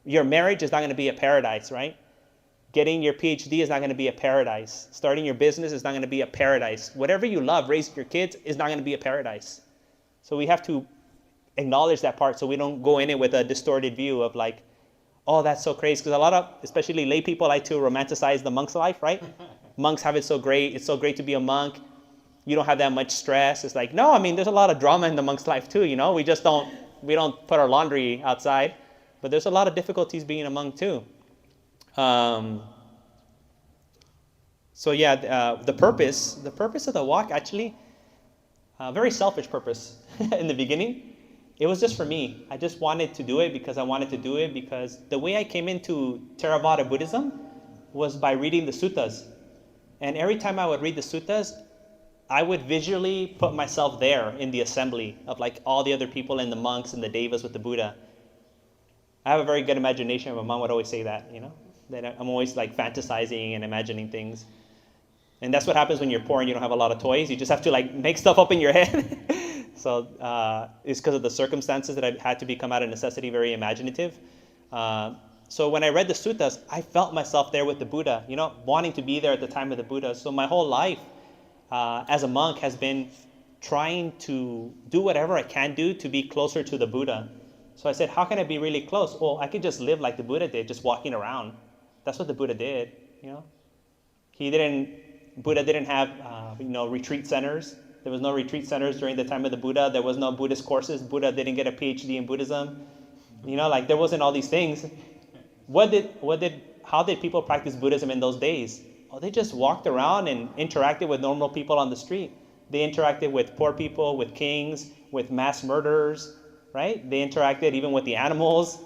Your marriage is not going to be a paradise, right? Getting your PhD is not going to be a paradise. Starting your business is not going to be a paradise. Whatever you love, raising your kids, is not going to be a paradise. So we have to acknowledge that part, so we don't go in it with a distorted view of like, oh, that's so crazy. Because a lot of, especially lay people, like to romanticize the monk's life, right? Monks have it so great. It's so great to be a monk. You don't have that much stress. It's like, no, there's a lot of drama in the monk's life too. We don't put our laundry outside, but there's a lot of difficulties being a monk too. So yeah, the purpose of the walk, actually, very selfish purpose in the beginning. It was just for me. I just wanted to do it because I wanted to do it, because the way I came into Theravada Buddhism was by reading the suttas. And every time I would read the suttas, I would visually put myself there in the assembly of like all the other people and the monks and the devas with the Buddha. I have a very good imagination. My mom would always say that, that I'm always like fantasizing and imagining things. And that's what happens when you're poor and you don't have a lot of toys. You just have to like make stuff up in your head. So it's because of the circumstances that I had to become out of necessity very imaginative. So when I read the suttas, I felt myself there with the Buddha, wanting to be there at the time of the Buddha. So my whole life as a monk has been trying to do whatever I can do to be closer to the Buddha. So I said, how can I be really close? Well, I could just live like the Buddha did, just walking around. That's what the Buddha did, Buddha didn't have, retreat centers. There was no retreat centers during the time of the Buddha. There was no Buddhist courses. Buddha didn't get a PhD in Buddhism. There wasn't all these things. How did people practice Buddhism in those days? Oh, they just walked around and interacted with normal people on the street. They interacted with poor people, with kings, with mass murderers, right? They interacted even with the animals.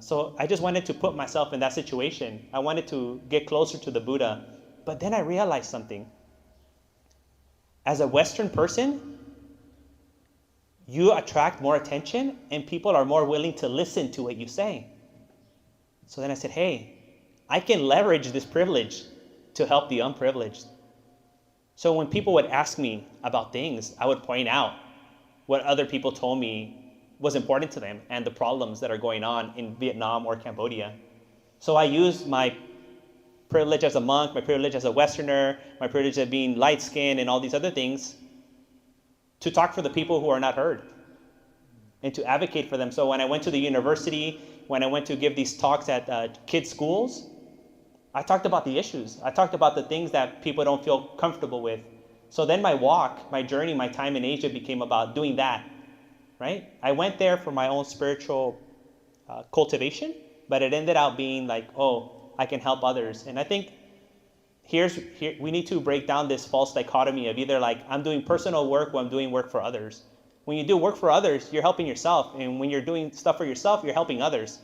So I just wanted to put myself in that situation. I wanted to get closer to the Buddha. But then I realized something. As a Western person, you attract more attention and people are more willing to listen to what you say. So then I said, hey, I can leverage this privilege to help the unprivileged. So when people would ask me about things, I would point out what other people told me was important to them and the problems that are going on in Vietnam or Cambodia. So I used my privilege as a monk, my privilege as a Westerner, my privilege of being light-skinned and all these other things to talk for the people who are not heard and to advocate for them. So when I went to the university, when I went to give these talks at kids' schools, I talked about the issues. I talked about the things that people don't feel comfortable with. So then my walk, my journey, my time in Asia became about doing that, right? I went there for my own spiritual cultivation, but it ended up being like, oh, I can help others. And I think here we need to break down this false dichotomy of either like I'm doing personal work or I'm doing work for others. When you do work for others, you're helping yourself. And when you're doing stuff for yourself, you're helping others.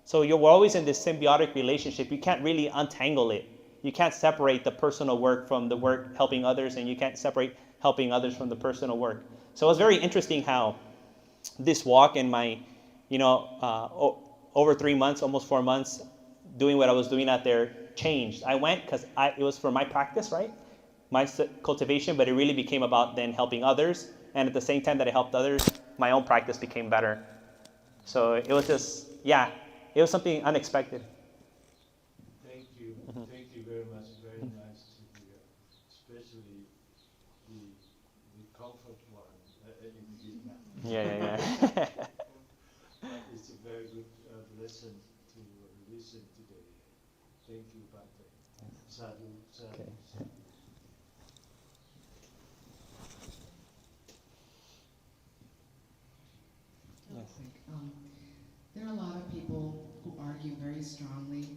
So you're always in this symbiotic relationship. You can't really untangle it. You can't separate the personal work from the work helping others, and you can't separate helping others from the personal work. So it was very interesting how this walk and my, over 3 months, almost 4 months, doing what I was doing out there changed. I went because it was for my practice, right? My cultivation, but it really became about then helping others. And at the same time that I helped others, my own practice became better. So it was just, it was something unexpected. Thank you. Thank you very much. Very nice to hear, especially the comfort one in Vietnam. Yeah. It's a very good lesson to listen today. Thank you, Bante. Sadhu, sadhu, Okay. sadhu. There are a lot of people who argue very strongly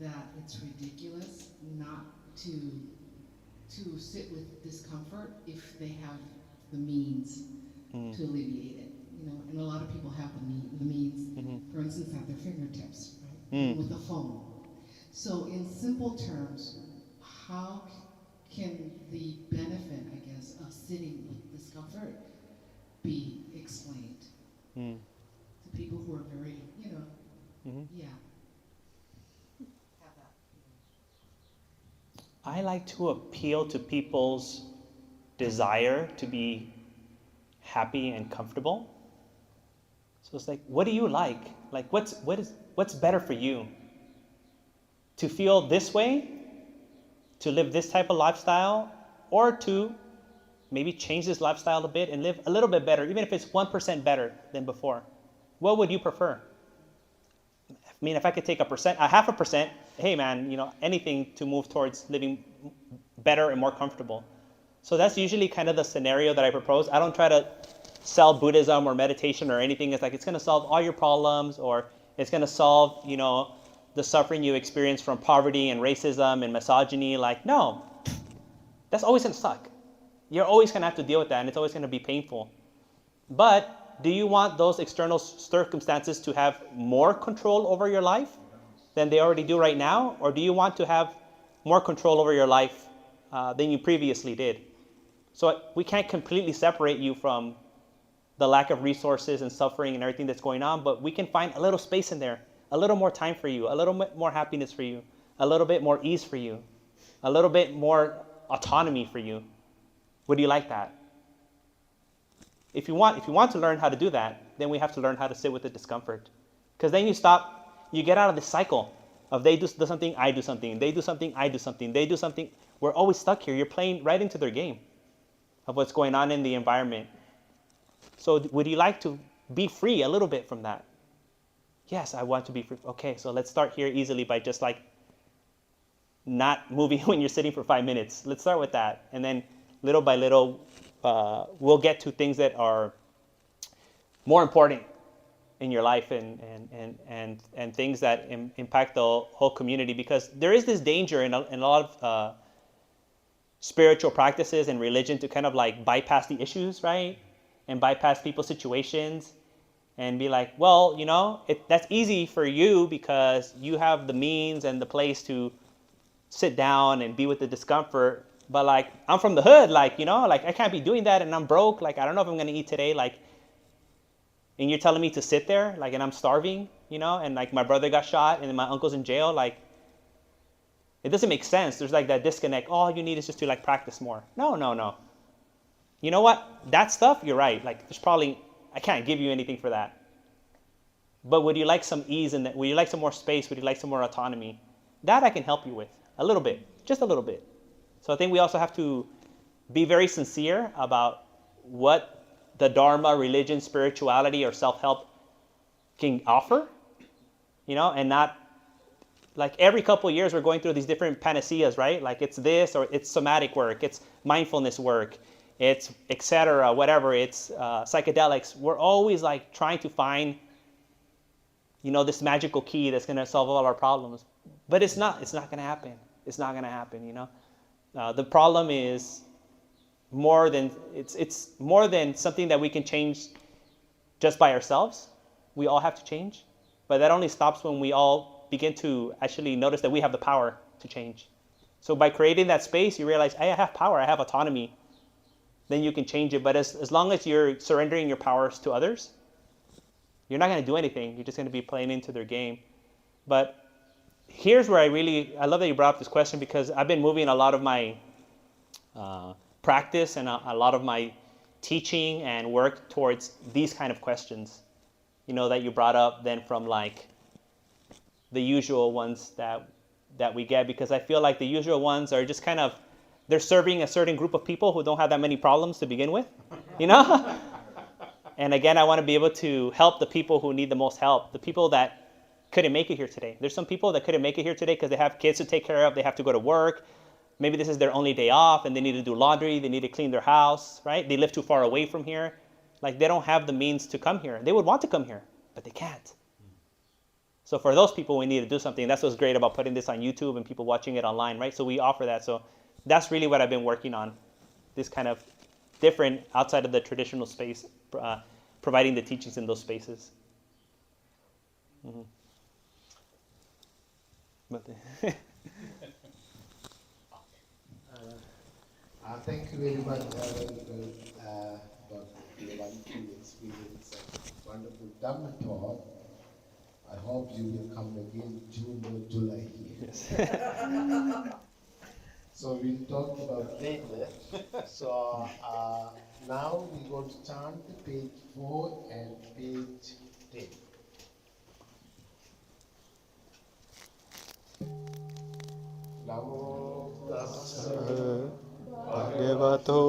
that it's ridiculous not to sit with discomfort if they have the means to alleviate it. And a lot of people have the means, for instance, at their fingertips, right? With a phone. So in simple terms, how can the benefit, I guess, of sitting with discomfort be explained to people who are very, have that. I like to appeal to people's desire to be happy and comfortable. So it's like, what do you like? Like, what's better for you? To feel this way, to live this type of lifestyle, or to maybe change this lifestyle a bit and live a little bit better, even if it's 1% better than before. What would you prefer? I mean, if I could take a 0.5%, hey man, anything to move towards living better and more comfortable. So that's usually kind of the scenario that I propose. I don't try to sell Buddhism or meditation or anything. It's like it's going to solve all your problems, or it's going to solve, the suffering you experience from poverty and racism and misogyny. Like, no, that's always going to suck. You're always going to have to deal with that, and it's always going to be painful. But do you want those external circumstances to have more control over your life than they already do right now? Or do you want to have more control over your life than you previously did? So we can't completely separate you from the lack of resources and suffering and everything that's going on, but we can find a little space in there, a little more time for you, a little bit more happiness for you, a little bit more ease for you, a little bit more autonomy for you. Would you like that? If you want to learn how to do that, then we have to learn how to sit with the discomfort. Because then you get out of this cycle of they do something, I do something, they do something, I do something, they do something. We're always stuck here. You're playing right into their game of what's going on in the environment. So would you like to be free a little bit from that? Yes, I want to be free. Okay, so let's start here easily by just like not moving when you're sitting for 5 minutes. Let's start with that. And then little by little, we'll get to things that are more important in your life and things that impact the whole community. Because there is this danger in a lot of spiritual practices and religion to kind of like bypass the issues, right? And bypass people's situations and be like, well, that's easy for you because you have the means and the place to sit down and be with the discomfort. But like, I'm from the hood, like, you know, like I can't be doing that and I'm broke. Like, I don't know if I'm going to eat today. Like, and you're telling me to sit there, like, and I'm starving, you know, and like my brother got shot and my uncle's in jail. Like, it doesn't make sense. There's like that disconnect. All you need is just to like practice more. No. You know what? That stuff, you're right. Like, there's probably, I can't give you anything for that. But would you like some ease in that? Would you like some more space? Would you like some more autonomy? That I can help you with a little bit, just a little bit. So I think we also have to be very sincere about what the Dharma, religion, spirituality, or self-help can offer, you know, and not like every couple of years we're going through these different panaceas, right? Like it's this or it's somatic work, it's mindfulness work, it's etc. Whatever, it's psychedelics. We're always like trying to find, you know, this magical key that's going to solve all our problems, but it's not going to happen. It's not going to happen, you know. The problem is more than it's more than something that we can change just by ourselves. We all have to change, but that only stops when we all begin to actually notice that we have the power to change. So by creating that space, you realize, hey, I have power, I have autonomy. Then you can change it. But as long as you're surrendering your powers to others, you're not going to do anything. You're just going to be playing into their game. But here's where I love that you brought up this question, because I've been moving a lot of my practice and a lot of my teaching and work towards these kind of questions, you know, that you brought up than from like the usual ones that we get, because I feel like the usual ones are just kind of, they're serving a certain group of people who don't have that many problems to begin with, you know? And again, I want to be able to help the people who need the most help, the people that couldn't make it here today. There's some people that couldn't make it here today because they have kids to take care of, they have to go to work. Maybe this is their only day off and they need to do laundry, they need to clean their house, right? They live too far away from here. Like, they don't have the means to come here. They would want to come here, but they can't. So for those people, we need to do something. That's what's great about putting this on YouTube and people watching it online, right? So we offer that. So that's really what I've been working on, this kind of different, outside of the traditional space, providing the teachings in those spaces. Mm-hmm. But thank you very much, Dr. Vihari, experience a wonderful Dhamma talk. I hope you will come again June or July here. yes. So we'll talk about later. So now we're going to turn to page 4 and page 10. Namo tassa Bhagavato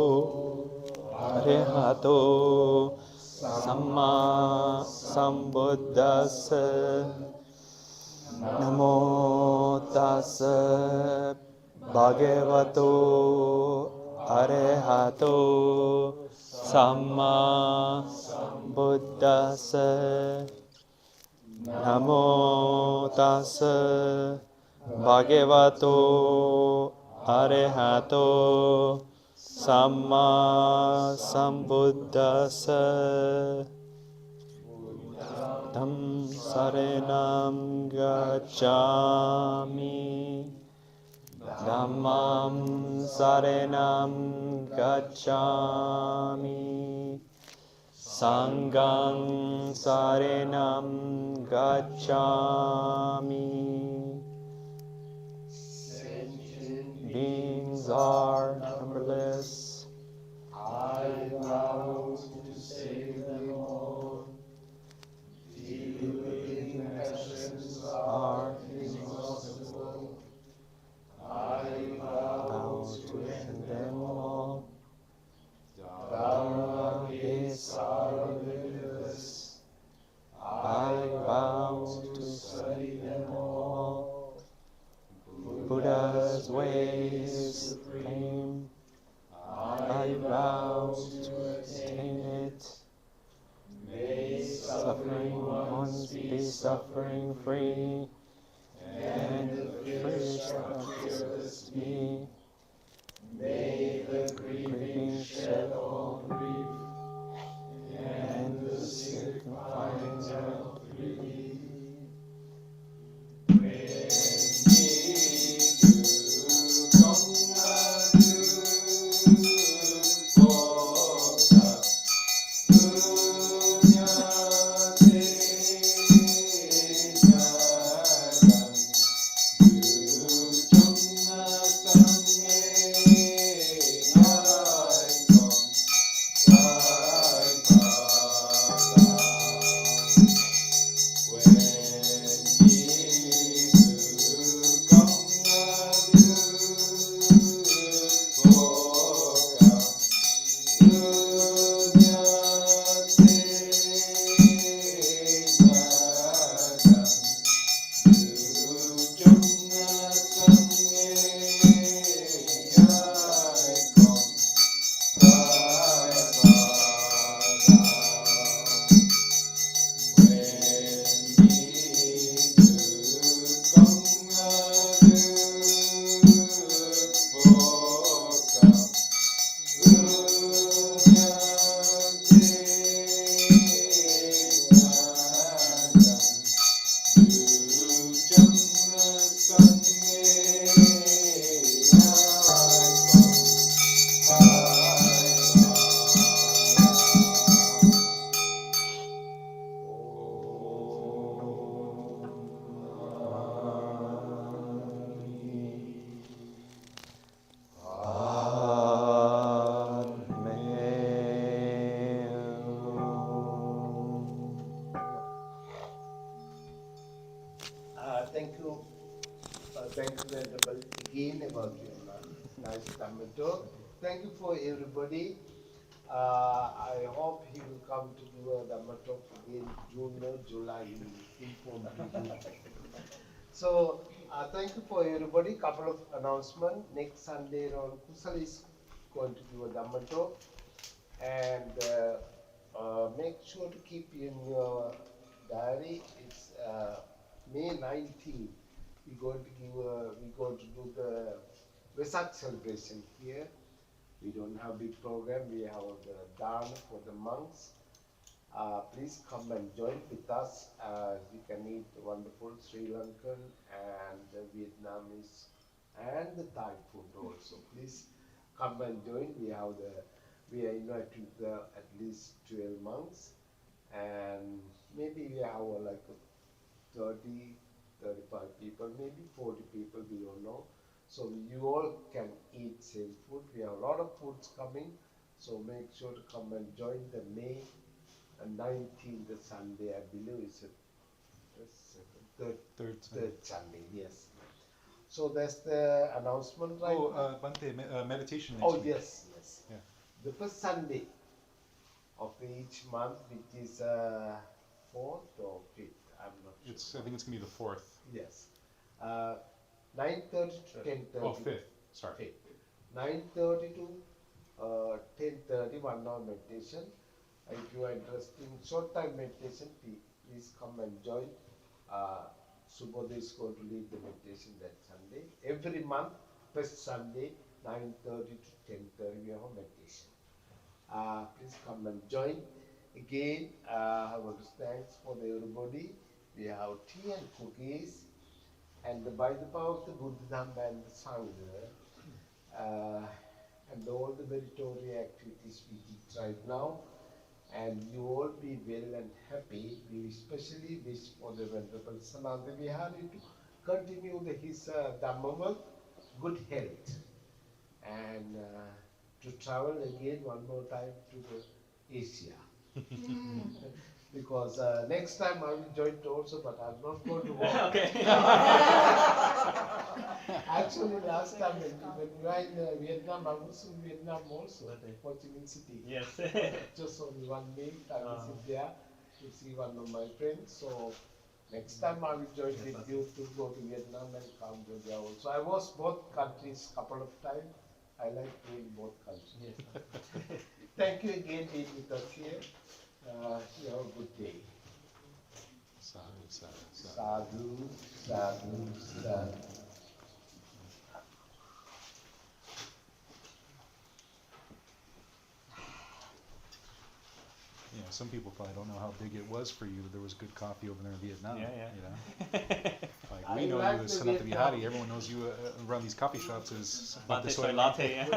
Arahato Samma Sambuddhassa. Namo tassa Bhagavato Arahato Samma Sambuddhassa. Namo tassa Bhagavato Arahato Samma Sambuddhassa. Tam saranam gacchami. Dhammam saranam gacchami. Sangham saranam gacchami. Beings are numberless. I vow to save them all. The living actions are inexhaustible. I vow to end them all. Dharma is limitless. I vow to study them all. Buddha's way is supreme. I vow to attain it. May suffering ones be suffering free, and the fearless be. May the grieving shed all grief, and the sick find health relief. When we do thank you, Venerable, again about your nice Dhamma talk. Thank you for everybody. I hope he will come to do a Dhamma talk again June or July. He will inform me. So thank you for everybody. Couple of announcements. Next Sunday, on Kusal is going to do a Dhamma talk, and make sure to keep in your diary. It's May 19th. We're going to do the Vesak celebration here. We don't have big program. We have the Dhamma for the monks. Please come and join with us. You can eat wonderful Sri Lankan and Vietnamese and the Thai food also. Please come and join. We are inviting at least 12 monks, and maybe we have like 30, 35 people, maybe 40 people, we don't know. So you all can eat same food. We have a lot of foods coming, so make sure to come and join the May 19th, the Sunday, I believe it's the third Sunday, yes. So that's the announcement right now. Bante, meditation next Oh, week. yes. Yeah. The first Sunday of each month, which is 4th or 5th, I'm not sure. I think it's going to be the 4th. Yes. 9:30 to 10:30. Oh, 5th. Sorry. 5th. 9:30 to 10:30, 1 hour meditation. If you are interested in short time meditation, please come and join. Subodha is going to lead the meditation that Sunday. Every month, first Sunday, 9:30 to 10:30, we have a meditation. Please come and join. Again, I want to thank for everybody. We have tea and cookies, and by the power of the Buddha, Dhamma and the Sangha, and all the meritorious activities we did right now, and you all be well and happy. We especially wish for the Venerable Sanatha Vihari to continue his Dhamma work, good health, and to travel again one more time to the Asia. Because next time I will join also, but I'm not going to walk. Okay. Actually, last time when we were in Vietnam, I was in Vietnam also, Ho Chi Minh City. Yes. Just only 1 week, I was there to see one of my friends. So next time I will join with you to go to Vietnam and Cambodia also. I was both countries couple of times. I like doing both countries. Yes. Thank you again being with us here. You have a good day. Sadhu, sadhu, sadhu. Sadhu, sadhu, sadhu. Yeah, some people probably don't know how big it was for you. There was good coffee over there in Vietnam. Yeah, yeah. You know? Like I we know like you as the Sanatha Vietnam. Vihari. Everyone knows you around these coffee shops as Bante Bante soy latte. Yeah.